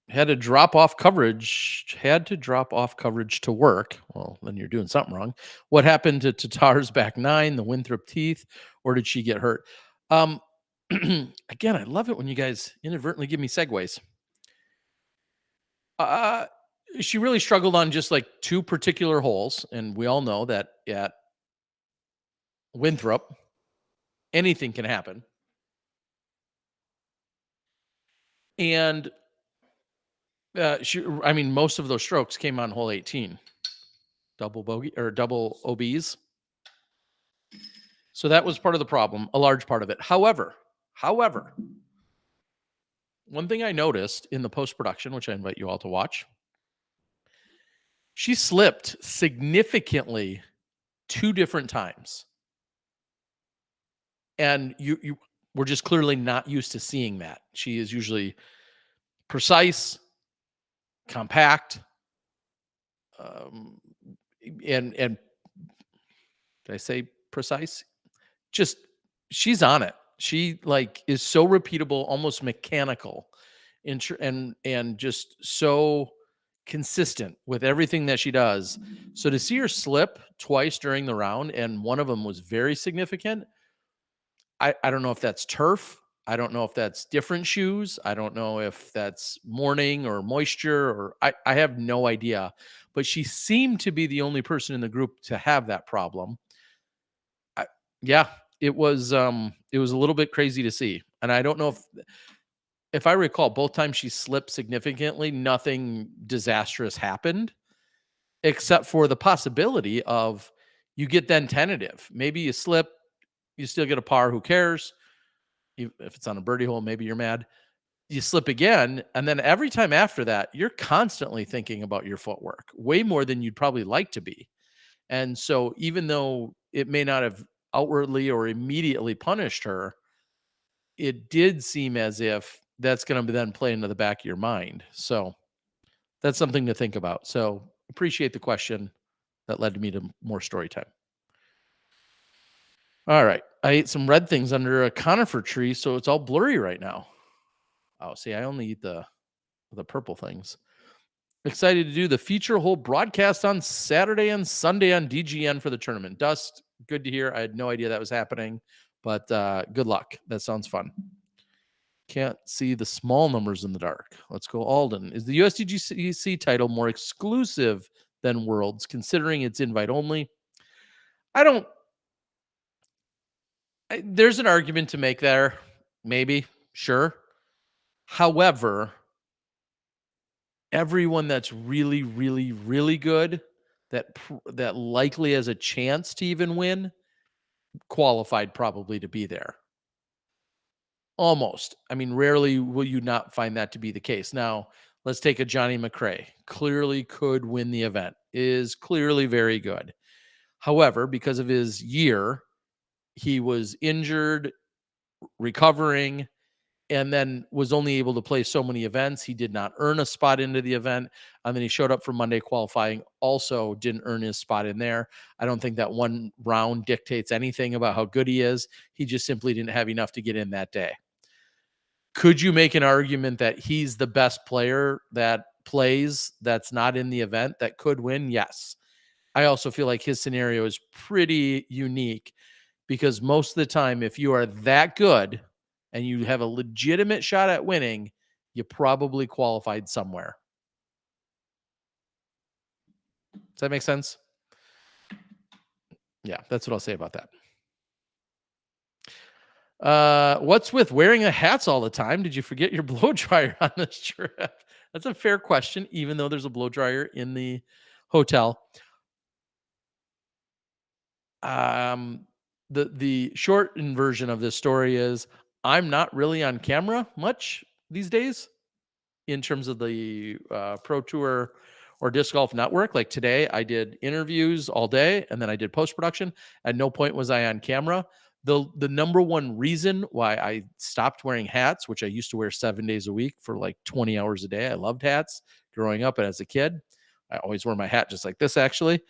Had to drop off coverage to work. Well, then you're doing something wrong. What happened to Tatar's back nine, the Winthrop teeth, or did she get hurt? Again, I love it when you guys inadvertently give me segues. She really struggled on just like two particular holes, and we all know that at Winthrop, anything can happen. And most of those strokes came on hole 18, double bogey or double OBs. So that was part of the problem, a large part of it. However, one thing I noticed in the post-production, which I invite you all to watch, she slipped significantly 2 different times. And you were just clearly not used to seeing that. She is usually precise, compact, and did I say precise? Just she's on it. She like is so repeatable, almost mechanical, and just so consistent with everything that she does. So to see her slip twice during the round, and one of them was very significant. I don't know if that's turf. I don't know if that's different shoes. I don't know if that's morning or moisture, or I have no idea. But she seemed to be the only person in the group to have that problem. Yeah, it was a little bit crazy to see. And I don't know if I recall, both times she slipped significantly, nothing disastrous happened, except for the possibility of you get then tentative. Maybe you slip, you still get a par, who cares? If it's on a birdie hole, maybe you're mad. You slip again, and then every time after that, you're constantly thinking about your footwork, way more than you'd probably like to be. And so even though it may not have outwardly or immediately punished her, it did seem as if that's going to then play into the back of your mind. So that's something to think about. So appreciate the question that led me to more story time. All right. I ate some red things under a conifer tree, so it's all blurry right now. Oh, see, I only eat the purple things. Excited to do the feature hole broadcast on Saturday and Sunday on DGN for the tournament. Dust, good to hear. I had no idea that was happening, but good luck. That sounds fun. Can't see the small numbers in the dark. Let's go, Alden. Is the USDGC title more exclusive than Worlds, considering it's invite only? I don't. There's an argument to make there. Maybe, sure. However, everyone that's really, really, really good that likely has a chance to even win qualified probably to be there. Almost. I mean, rarely will you not find that to be the case. Now, let's take a Johnny McRae. Clearly could win the event, is clearly very good. However, because of his year, he was injured, recovering, and then was only able to play so many events. He did not earn a spot into the event. And then he showed up for Monday qualifying, also didn't earn his spot in there. I don't think that one round dictates anything about how good he is. He just simply didn't have enough to get in that day. Could you make an argument that he's the best player that plays that's not in the event that could win? Yes. I also feel like his scenario is pretty unique because most of the time, if you are that good and you have a legitimate shot at winning, you probably qualified somewhere. Does that make sense? Yeah, that's what I'll say about that. What's with wearing the hats all the time? Did you forget your blow dryer on this trip? That's a fair question, even though there's a blow dryer in the hotel. The shortened version of this story is I'm not really on camera much these days in terms of the Pro Tour or Disc Golf Network. Like today, I did interviews all day and then I did post production. At no point was I on camera. The number one reason why I stopped wearing hats, which I used to wear 7 days a week for like 20 hours a day. I loved hats growing up and as a kid. I always wore my hat just like this, actually.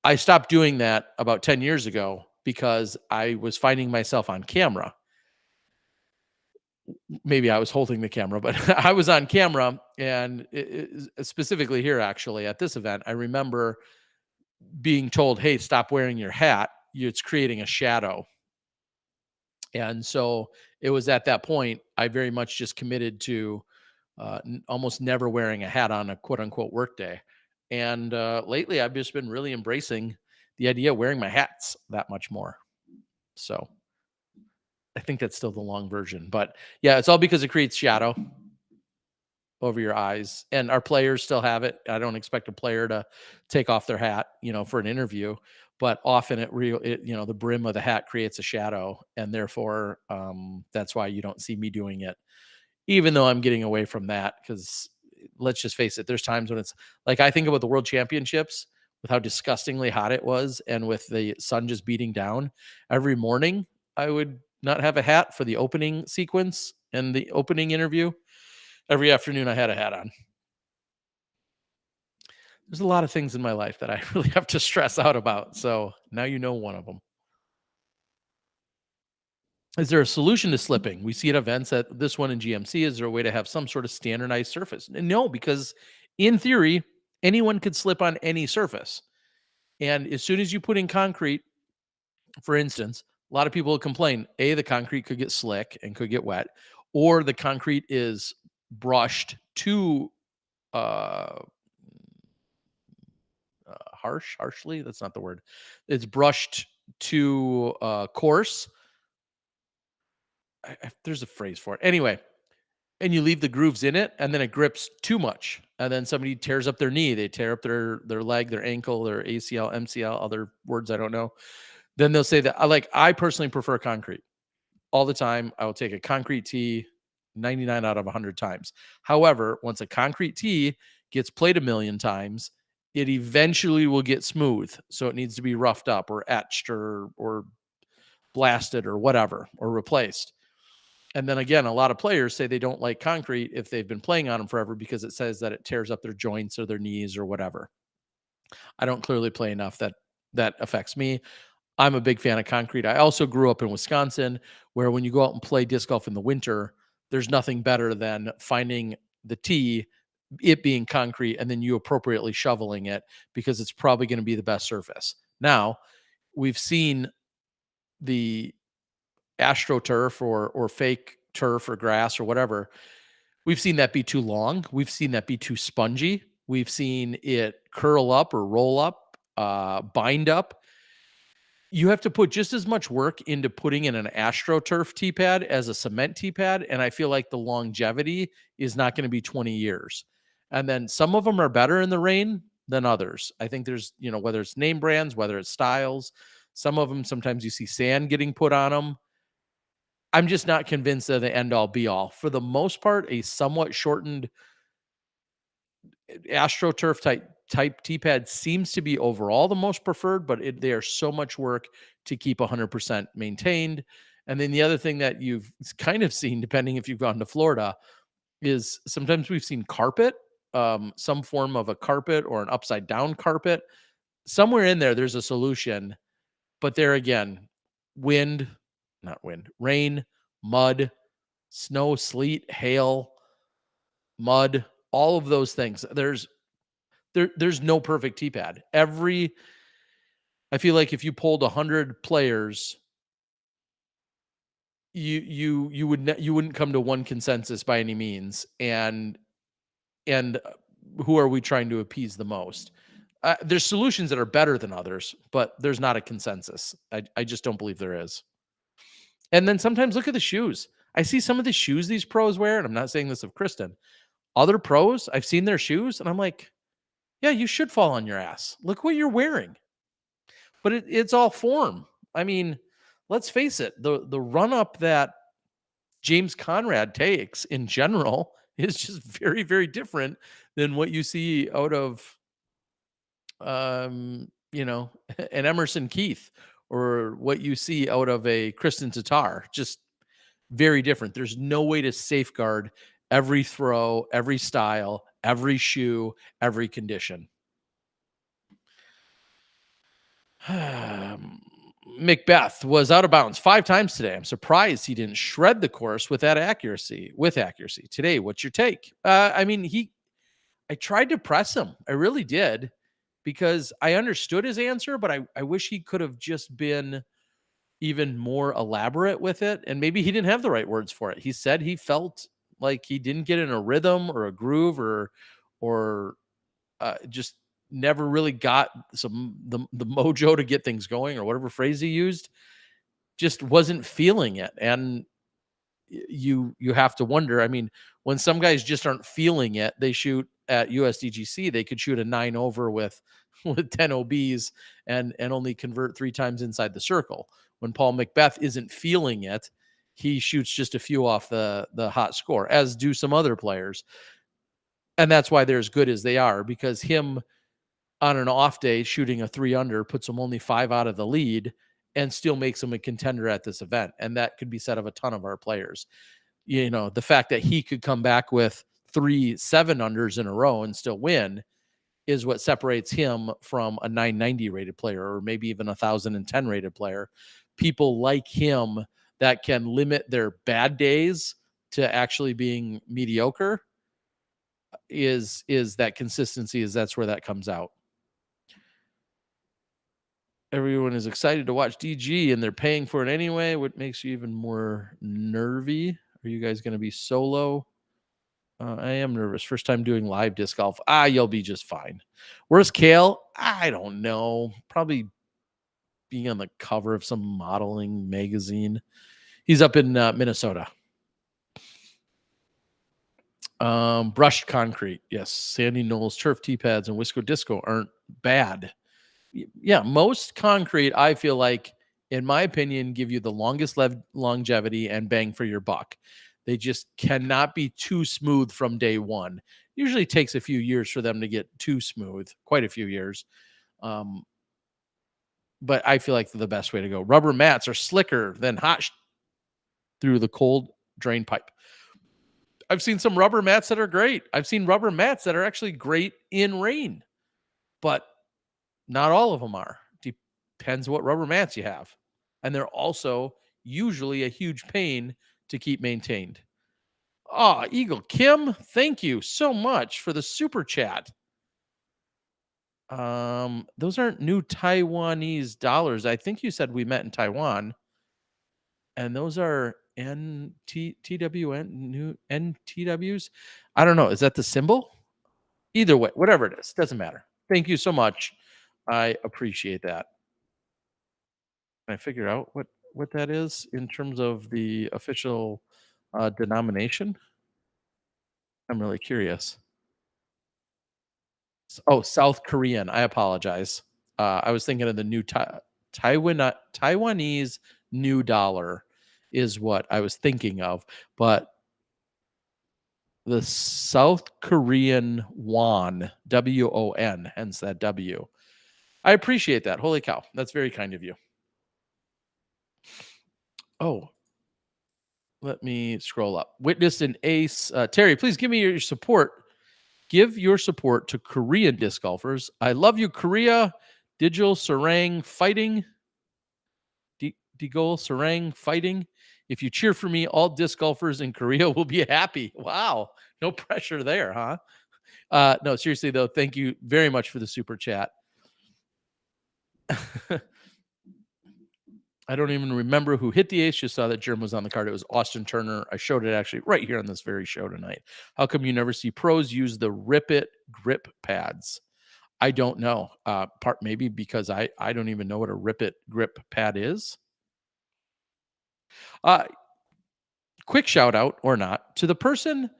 I stopped doing that about 10 years ago because I was finding myself on camera. Maybe I was holding the camera, but I was on camera and specifically here, actually, at this event, I remember being told, hey, stop wearing your hat. It's creating a shadow. And so it was at that point, I very much just committed to almost never wearing a hat on a quote unquote work day. And lately, I've just been really embracing the idea of wearing my hats that much more. So I think that's still the long version. But yeah, it's all because it creates shadow over your eyes. And our players still have it. I don't expect a player to take off their hat, for an interview, but often the brim of the hat creates a shadow. And therefore, that's why you don't see me doing it, even though I'm getting away from that. Because let's just face it, there's times when it's like I think about the world championships with how disgustingly hot it was and with the sun just beating down every morning. I would not have a hat for the opening sequence and the opening interview. Every afternoon I had a hat on. There's a lot of things in my life that I really have to stress out about. So now you know one of them. Is there a solution to slipping? We see at events at this one in GMC. Is there a way to have some sort of standardized surface? No, because in theory, anyone could slip on any surface. And as soon as you put in concrete, for instance, a lot of people complain, the concrete could get slick and could get wet, or the concrete is brushed too harshly. That's not the word. It's brushed too coarse. There's a phrase for it. Anyway, and you leave the grooves in it, and then it grips too much, and then somebody tears up their knee, they tear up their leg, their ankle, their ACL, MCL, other words I don't know. Then they'll say that I personally prefer concrete all the time. I will take a concrete tee 99 out of 100 times. However, once a concrete tee gets played a million times, it eventually will get smooth. So it needs to be roughed up or etched or blasted or whatever, or replaced. And then again, a lot of players say they don't like concrete if they've been playing on them forever because it says that it tears up their joints or their knees or whatever. I don't clearly play enough that affects me. I'm a big fan of concrete. I also grew up in Wisconsin, where when you go out and play disc golf in the winter, there's nothing better than finding the tee it being concrete and then you appropriately shoveling it because it's probably going to be the best surface. Now, we've seen the AstroTurf or fake turf or grass or whatever. We've seen that be too long. We've seen that be too spongy. We've seen it curl up or roll up, bind up. You have to put just as much work into putting in an AstroTurf tee pad as a cement tee pad, and I feel like the longevity is not going to be 20 years. And then some of them are better in the rain than others. I think there's, whether it's name brands, whether it's styles, some of them sometimes you see sand getting put on them. I'm just not convinced they're the end all be all. For the most part, a somewhat shortened AstroTurf type tee pad seems to be overall the most preferred, but they are so much work to keep 100% maintained. And then the other thing that you've kind of seen, depending if you've gone to Florida, is sometimes we've seen carpet, some form of a carpet or an upside down carpet. Somewhere in there, there's a solution, but there again, rain, mud, snow, sleet, hail, mud, all of those things. There's no perfect tee pad. I feel like if you polled 100 players, you wouldn't come to one consensus by any means. And who are we trying to appease the most? There's solutions that are better than others, but there's not a consensus. I just don't believe there is. And then sometimes look at the shoes. I see some of the shoes these pros wear, and I'm not saying this of Kristen. Other pros, I've seen their shoes, and I'm like, yeah, you should fall on your ass. Look what you're wearing. But it's all form. I mean, let's face it, the run up that James Conrad takes in general is just very, very different than what you see out of an Emerson Keith or what you see out of a Kristen Tatar. Just very different. There's no way to safeguard every throw, every style, every shoe, every condition. Macbeth was out of bounds 5 times today. I'm surprised he didn't shred the course with accuracy. Today, what's your take? I tried to press him. I really did, because I understood his answer, but I wish he could have just been even more elaborate with it. And maybe he didn't have the right words for it. He said he felt like he didn't get in a rhythm or a groove or just never really got the mojo to get things going, or whatever phrase he used. Just wasn't feeling it. And you have to wonder, I mean, when some guys just aren't feeling it, they shoot at USDGC, they could shoot a 9 over with 10 OBs and only convert 3 times inside the circle. When Paul Macbeth isn't feeling it, he shoots just a few off the hot score, as do some other players. And that's why they're as good as they are, because him on an off day shooting a 3 under puts him only 5 out of the lead and still makes him a contender at this event. And that could be said of a ton of our players. The fact that he could come back with 3 7 unders in a row and still win is what separates him from a 990 rated player, or maybe even 1,010 rated player. People like him that can limit their bad days to actually being mediocre is that consistency. That's where that comes out. Everyone is excited to watch DG and they're paying for it anyway. What makes you even more nervy? Are you guys going to be solo? I am nervous. First time doing live disc golf. You'll be just fine. Where's Kale? I don't know. Probably being on the cover of some modeling magazine. He's up in Minnesota. Brushed concrete. Yes. Sandy Knolls, turf tee pads, and Wisco Disco aren't bad. Yeah. Most concrete, I feel like, in my opinion, give you the longest longevity and bang for your buck. They just cannot be too smooth from day one. Usually takes a few years for them to get too smooth, quite a few years. But I feel like they're the best way to go. Rubber mats are slicker than hot through the cold drain pipe. I've seen some rubber mats that are great. I've seen rubber mats that are actually great in rain, but not all of them are. Depends what rubber mats you have. And they're also usually a huge pain to keep maintained. Oh, Eagle Kim, thank you so much for the super chat. Those aren't new Taiwanese dollars. I think you said we met in Taiwan, and those are NTTWN new NTWs. I don't know. Is that the symbol? Either way, whatever it is, doesn't matter. Thank you so much. I appreciate that. Can I figure out what that is in terms of the official denomination? I'm really curious. Oh, South Korean. I apologize. I was thinking of the new Taiwanese new dollar is what I was thinking of, but the South Korean won, WON, hence that W. I appreciate that. Holy cow. That's very kind of you. Oh, let me scroll up. Witness and Ace. Terry, please give me your support. Give your support to Korean disc golfers. I love you, Korea. Digital Sarang fighting. Digol Sarang fighting. If you cheer for me, all disc golfers in Korea will be happy. Wow. No pressure there, huh? No, seriously, though, thank you very much for the super chat. I don't even remember who hit the ace. Just saw that Germ was on the card. It was Austin Turner. I showed it actually right here on this very show tonight. How come you never see pros use the Rip It grip pads? I don't know. Part maybe because I don't even know what a Rip It grip pad is. Quick shout out or not to the person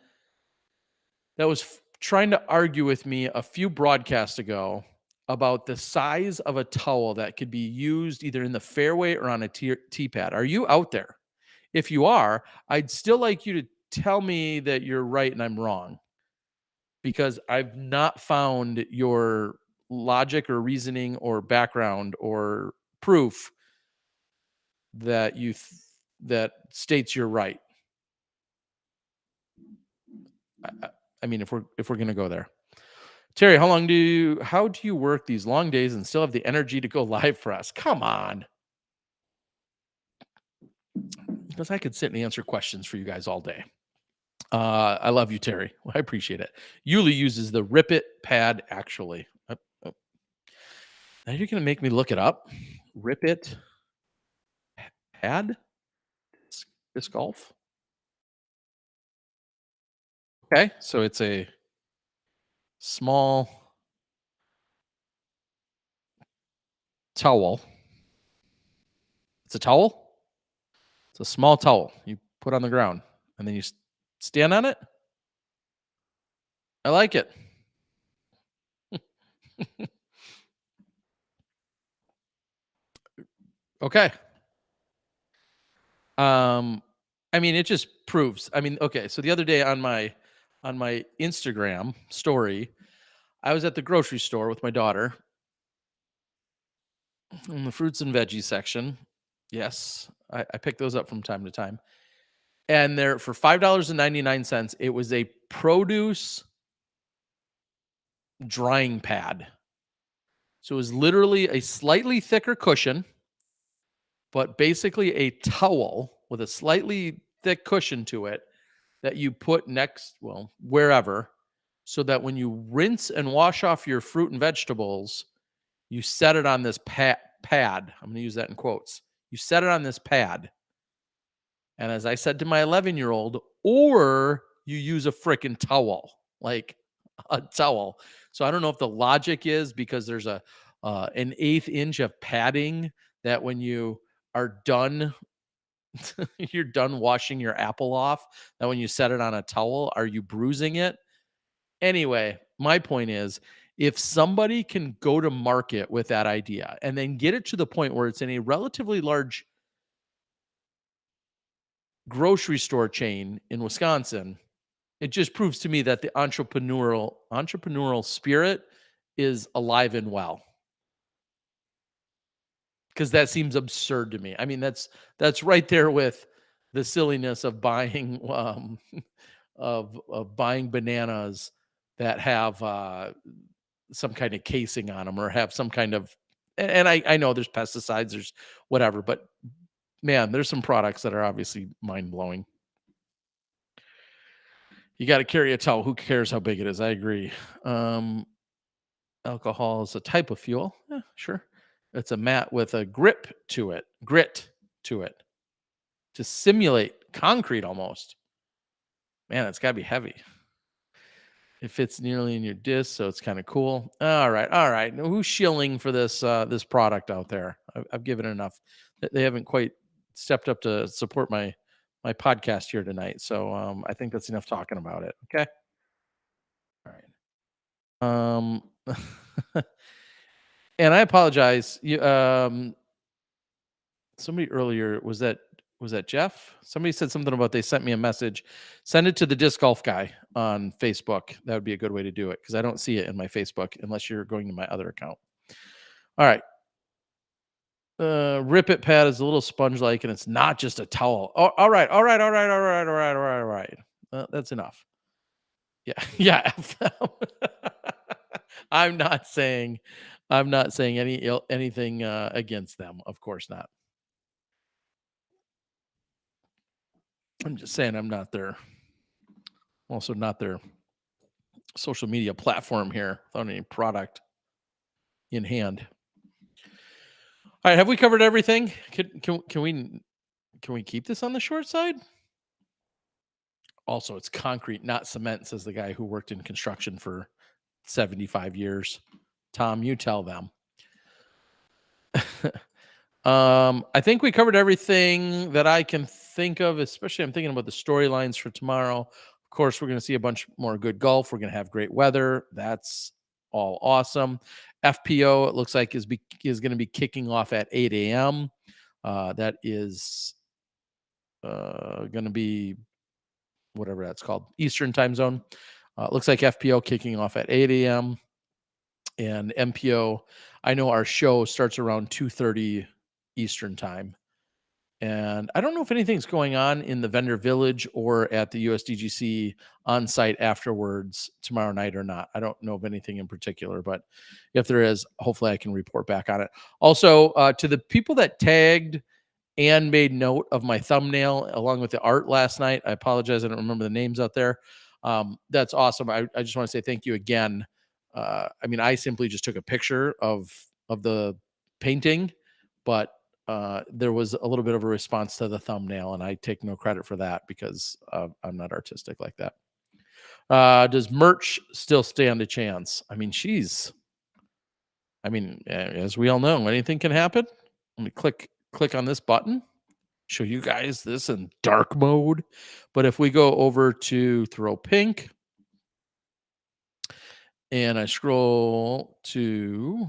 that was trying to argue with me a few broadcasts ago about the size of a towel that could be used either in the fairway or on a tee pad. Are you out there? If you are, I'd still like you to tell me that you're right and I'm wrong because I've not found your logic or reasoning or background or proof that that states you're right. I mean, if we're gonna go there, Terry, how do you work these long days and still have the energy to go live for us? Come on, because I could sit and answer questions for you guys all day. I love you, Terry. I appreciate it. Yuli uses the Rip It pad actually. Oh, now you're gonna make me look it up. Rip It pad disc golf. Okay, so it's a small towel. It's a towel. It's a small towel you put on the ground and then you stand on it. I like it. Okay. Um, I mean, it just proves. I mean, okay. So the other day on my Instagram story, I was at the grocery store with my daughter in the fruits and veggies section. Yes, I pick those up from time to time. And there for $5.99, it was a produce drying pad. So it was literally a slightly thicker cushion, but basically a towel with a slightly thick cushion to it that you put next, well, wherever, so that when you rinse and wash off your fruit and vegetables, you set it on this pad. I'm going to use that in quotes. You set it on this pad. And as I said to my 11-year-old, or you use a freaking towel, like a towel. So I don't know if the logic is because there's an eighth inch of padding that when you are done you're done washing your apple off, that when you set it on a towel, are you bruising it? Anyway, my point is if somebody can go to market with that idea and then get it to the point where it's in a relatively large grocery store chain in Wisconsin, it just proves to me that the entrepreneurial spirit is alive and well. Because that seems absurd to me. I mean, that's right there with the silliness of buying of buying bananas that have some kind of casing on them or have some kind of and I know there's pesticides, there's whatever, but man, there's some products that are obviously mind blowing. You got to carry a towel. Who cares how big it is? I agree. Alcohol is a type of fuel. Yeah, sure. It's a mat with a grit to it to simulate concrete almost. Man, it's got to be heavy. It fits nearly in your disc, so it's kind of cool. All right, all right. Now, who's shilling for this product out there? I've given enough. They haven't quite stepped up to support my podcast here tonight, so I think that's enough talking about it. Okay. All right. And I apologize. Somebody earlier was that Jeff? Somebody said something about they sent me a message. Send it to the disc golf guy on Facebook. That would be a good way to do it because I don't see it in my Facebook unless you're going to my other account. All right. Rip It pad is a little sponge like, and it's not just a towel. Oh, all right, all right, all right, all right, all right, all right, all right. That's enough. Yeah, yeah. F them. I'm not saying, anything against them. Of course not. I'm just saying I'm not their, also not their social media platform here without any product in hand. All right, have we covered everything? Can we keep this on the short side? Also, it's concrete, not cement, says the guy who worked in construction for 75 years. Tom, you tell them. I think we covered everything that I can think of, especially I'm thinking about the storylines for tomorrow. Of course, we're going to see a bunch more good golf. We're going to have great weather. That's all awesome. FPO, it looks like, is going to be kicking off at 8 a.m. That is going to be whatever that's called, Eastern time zone. Looks like FPO kicking off at 8 a.m. and MPO. I know our show starts around 2:30 Eastern time. And I don't know if anything's going on in the vendor village or at the USDGC on site afterwards tomorrow night or not. I don't know of anything in particular, but if there is, hopefully I can report back on it. Also, to the people that tagged and made note of my thumbnail along with the art last night, I apologize. I don't remember the names out there. That's awesome. I just want to say thank you again. I mean, I simply just took a picture of the painting, but there was a little bit of a response to the thumbnail, and I take no credit for that because I'm not artistic like that. Does merch still stand a chance? I mean, as we all know, anything can happen. Let me click on this button, show you guys this in dark mode. But if we go over to throw pink and I scroll to,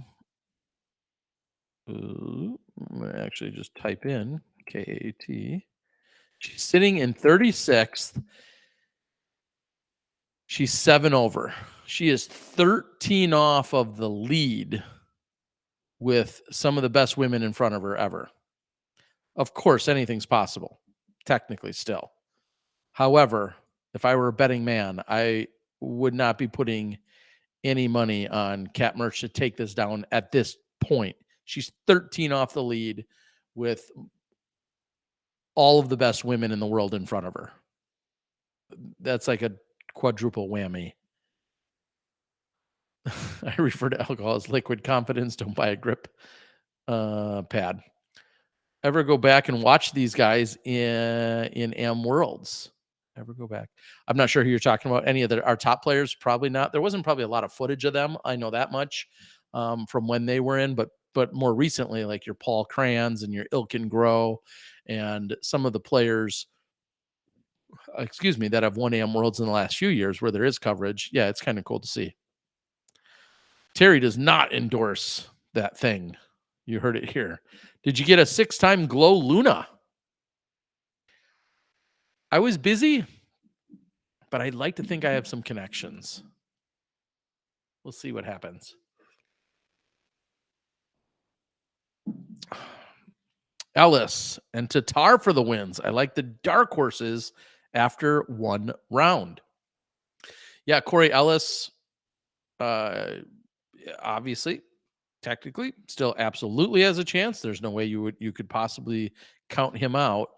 actually just type in KAT. She's sitting in 36th. She's 7 over. She is 13 off of the lead with some of the best women in front of her ever. Of course, anything's possible, technically still. However, if I were a betting man, I would not be putting any money on Cat Merch to take this down at this point. She's 13 off the lead with all of the best women in the world in front of her. That's like a quadruple whammy. I refer to alcohol as liquid confidence. Don't buy a grip pad. Ever go back and watch these guys in Am Worlds? Ever go back? I'm not sure who you're talking about. Any of our top players? Probably not. There wasn't probably a lot of footage of them. I know that much from when they were in, but more recently, like your Paul Crans and your Ilkin Grow and some of the players, that have won Am Worlds in the last few years where there is coverage. Yeah, it's kind of cool to see. Terry does not endorse that thing. You heard it here. Did you get a 6-time Glow Luna? I was busy, but I'd like to think I have some connections. We'll see what happens. Ellis and Tatar for the wins. I like the dark horses after one round. Yeah, Corey Ellis, obviously, technically, still absolutely has a chance. There's no way you could possibly count him out.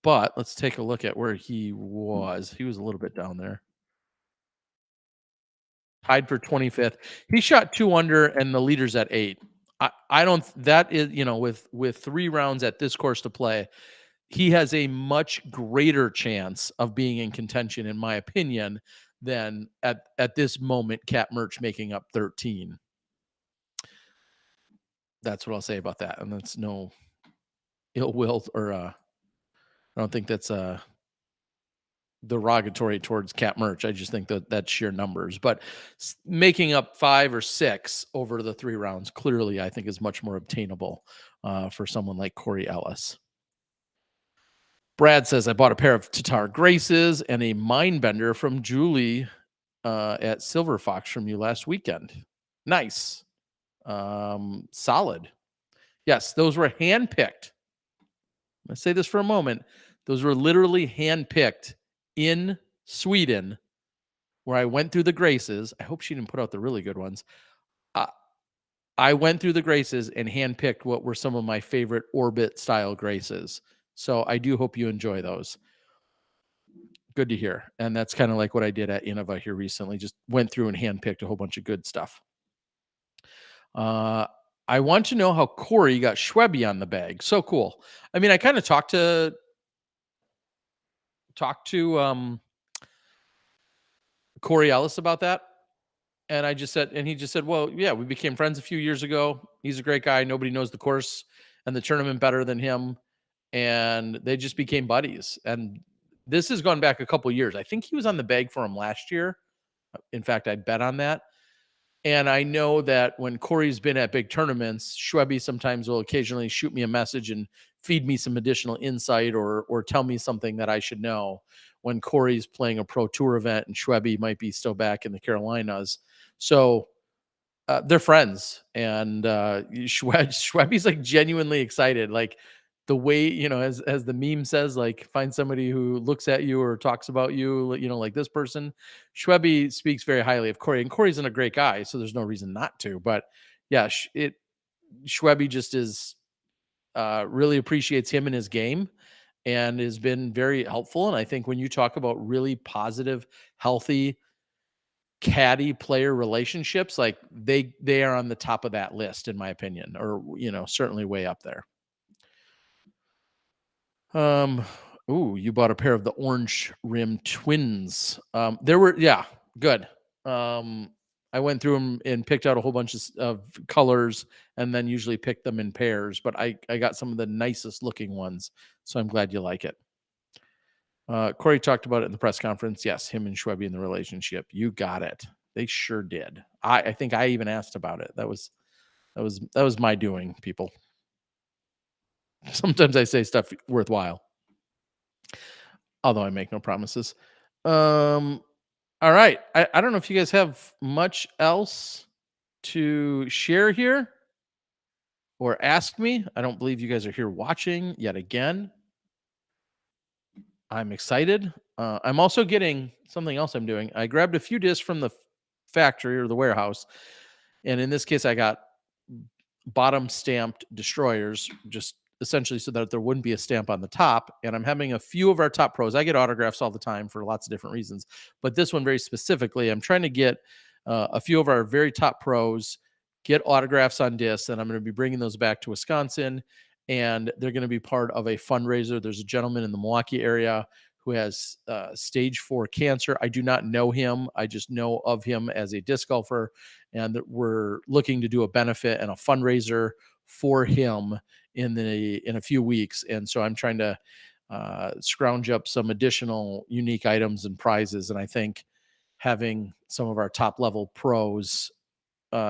But let's take a look at where he was. He was a little bit down there. Tied for 25th. He shot 2 under and the leader's at 8. I don't that is, with 3 rounds at this course to play, he has a much greater chance of being in contention, in my opinion, than at this moment, Cat Merch making up 13. That's what I'll say about that. And that's no ill will or I don't think that's derogatory towards Cat Merch. I just think that that's sheer numbers. But making up 5 or 6 over the 3 rounds clearly, I think, is much more obtainable for someone like Corey Ellis. Brad says, I bought a pair of Tatar Graces and a Mindbender from Julie at Silver Fox from you last weekend. Nice. Solid. Yes, those were handpicked. Let's say this for a moment. Those were literally handpicked in Sweden, where I went through the Graces. I hope she didn't put out the really good ones. I went through the Graces and handpicked what were some of my favorite Orbit style Graces. So I do hope you enjoy those. Good to hear. And that's kind of like what I did at Innova here recently. Just went through and handpicked a whole bunch of good stuff. I want to know how Corey got Schwebby on the bag. So cool. I mean, I kind of talked to Corey Ellis about that. And I just said, and he just said, well, yeah, we became friends a few years ago. He's a great guy. Nobody knows the course and the tournament better than him. And they just became buddies. And this has gone back a couple years. I think he was on the bag for him last year. In fact, I bet on that. And I know that when Corey's been at big tournaments, Schwebby sometimes will occasionally shoot me a message and feed me some additional insight or tell me something that I should know when Corey's playing a pro tour event and Schwebby might be still back in the Carolinas. So they're friends, and Schwebby's like genuinely excited. Like the way, as the meme says, like find somebody who looks at you or talks about you, like this person. Schwebby speaks very highly of Corey, and Corey's a great guy, so there's no reason not to. But yeah, Schwebby just is really appreciates him and his game, and has been very helpful. And I think when you talk about really positive, healthy caddy player relationships, like they are on the top of that list, in my opinion, or certainly way up there. You bought a pair of the orange rim twins. Good. I went through them and picked out a whole bunch of colors, and then usually pick them in pairs, but I got some of the nicest looking ones, so I'm glad you like it. Corey talked about it in the press conference. Yes, him and Schwebby in the relationship. You got it. They sure did. I think I even asked about it. That was my doing, people. Sometimes I say stuff worthwhile, although I make no promises. All right. I don't know if you guys have much else to share here or ask me. I don't believe you guys are here watching yet again. I'm excited. I'm also getting something else I'm doing. I grabbed a few discs from the factory or the warehouse, and in this case, I got bottom stamped destroyers, just essentially so that there wouldn't be a stamp on the top. And I'm having a few of our top pros. I get autographs all the time for lots of different reasons, but this one very specifically, I'm trying to get a few of our very top pros get autographs on discs, and I'm going to be bringing those back to Wisconsin, and they're going to be part of a fundraiser. There's a gentleman in the Milwaukee area who has stage 4 cancer. I do not know him. I just know of him as a disc golfer, and that we're looking to do a benefit and a fundraiser for him in a few weeks. And so I'm trying to scrounge up some additional unique items and prizes. And I think having some of our top level pros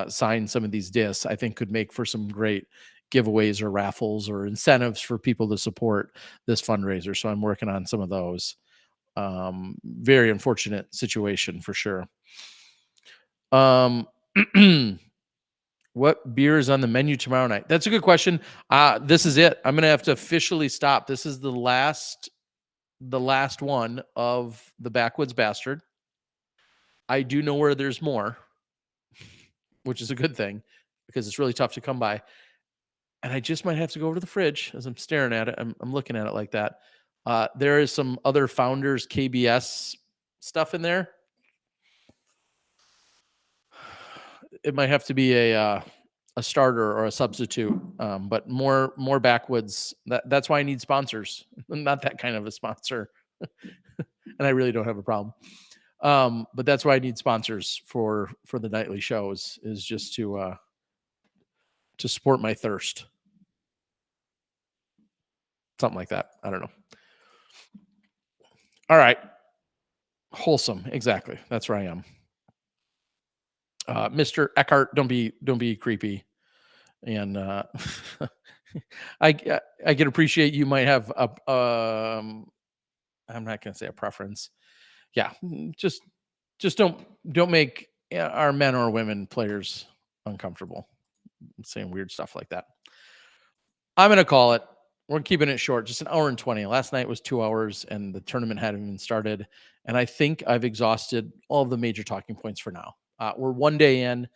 sign some of these discs, I think could make for some great giveaways or raffles or incentives for people to support this fundraiser. So I'm working on some of those. Very unfortunate situation for sure. What beer is on the menu tomorrow night? That's a good question. This is it. I'm going to have to officially stop. This is the last one of the Backwoods Bastard. I do know where there's more, which is a good thing because it's really tough to come by. And I just might have to go over to the fridge as I'm staring at it. I'm looking at it like that. There is some other Founders KBS stuff in there. It might have to be a starter or a substitute, but more backwoods. That's why I need sponsors. Not that kind of a sponsor, and I really don't have a problem. But that's why I need sponsors for the nightly shows, is just to support my thirst. Something like that. I don't know. All right. Wholesome. Exactly. That's where I am. Mr. Eckhart, don't be creepy. And I can appreciate you might have a I'm not going to say a preference. Yeah, just don't make our men or women players uncomfortable. Saying weird stuff like that. I'm going to call it. We're keeping it short, just an hour and 20. Last night was 2 hours and the tournament hadn't even started. And I think I've exhausted all of the major talking points for now. We're one day in.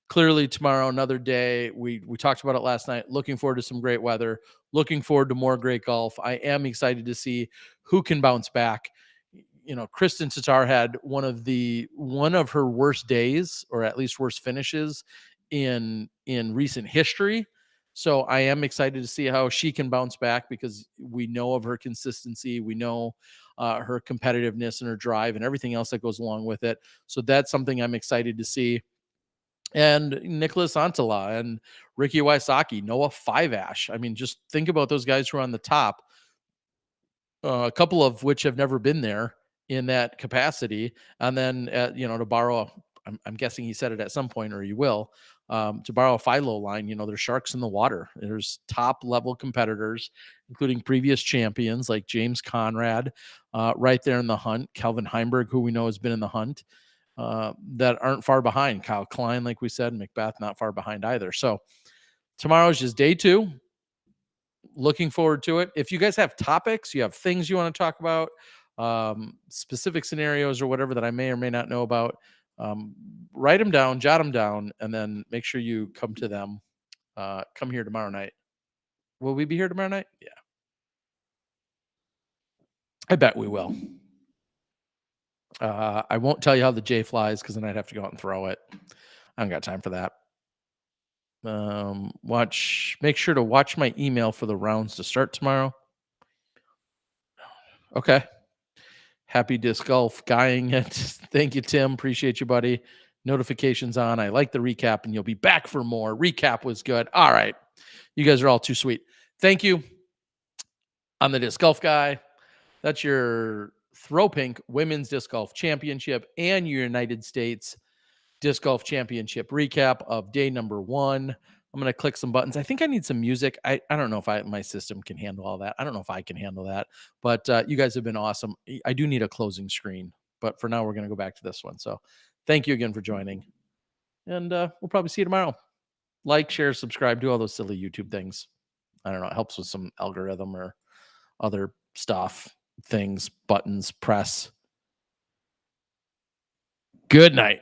Clearly tomorrow, another day. We talked about it last night. Looking forward to some great weather. Looking forward to more great golf. I am excited to see who can bounce back. You know, Kristen Tatar had one of her worst days, or at least worst finishes in recent history. So I am excited to see how she can bounce back, because we know of her consistency. We know her competitiveness and her drive and everything else that goes along with it. So that's something I'm excited to see. And Nicholas Antala and Ricky Wysocki, Noah Five-Ash. I mean, just think about those guys who are on the top, a couple of which have never been there in that capacity. And then, to borrow, I'm guessing he said it at some point, or he will, to borrow a Philo line, there's sharks in the water. There's top level competitors, including previous champions like James Conrad, right there in the hunt. Calvin Heimberg, who we know has been in the hunt. That aren't far behind. Kyle Klein, like we said, Macbeth, not far behind either. So tomorrow's just day 2. Looking forward to it. If you guys have topics, you have things you want to talk about, specific scenarios or whatever that I may or may not know about, write them down, jot them down, and then make sure you come to them. Come here tomorrow night. Will we be here tomorrow night? Yeah. I bet we will. I won't tell you how the J flies, because then I'd have to go out and throw it. I haven't got time for that. Make sure to watch my email for the rounds to start tomorrow. Okay. Happy disc golf guying it. Thank you, Tim. Appreciate you, buddy. Notifications on. I like the recap, and you'll be back for more. Recap was good. All right. You guys are all too sweet. Thank you. I'm the Disc Golf Guy. That's your Throw Pink Women's Disc Golf Championship and your United States Disc Golf Championship recap of day number 1. I'm going to click some buttons. I think I need some music. I don't know if my system can handle all that. I don't know if I can handle that, but you guys have been awesome. I do need a closing screen, but for now we're going to go back to this one. So thank you again for joining, and we'll probably see you tomorrow. Like, share, subscribe, do all those silly YouTube things. I don't know. It helps with some algorithm or other stuff, things, buttons, press. Good night.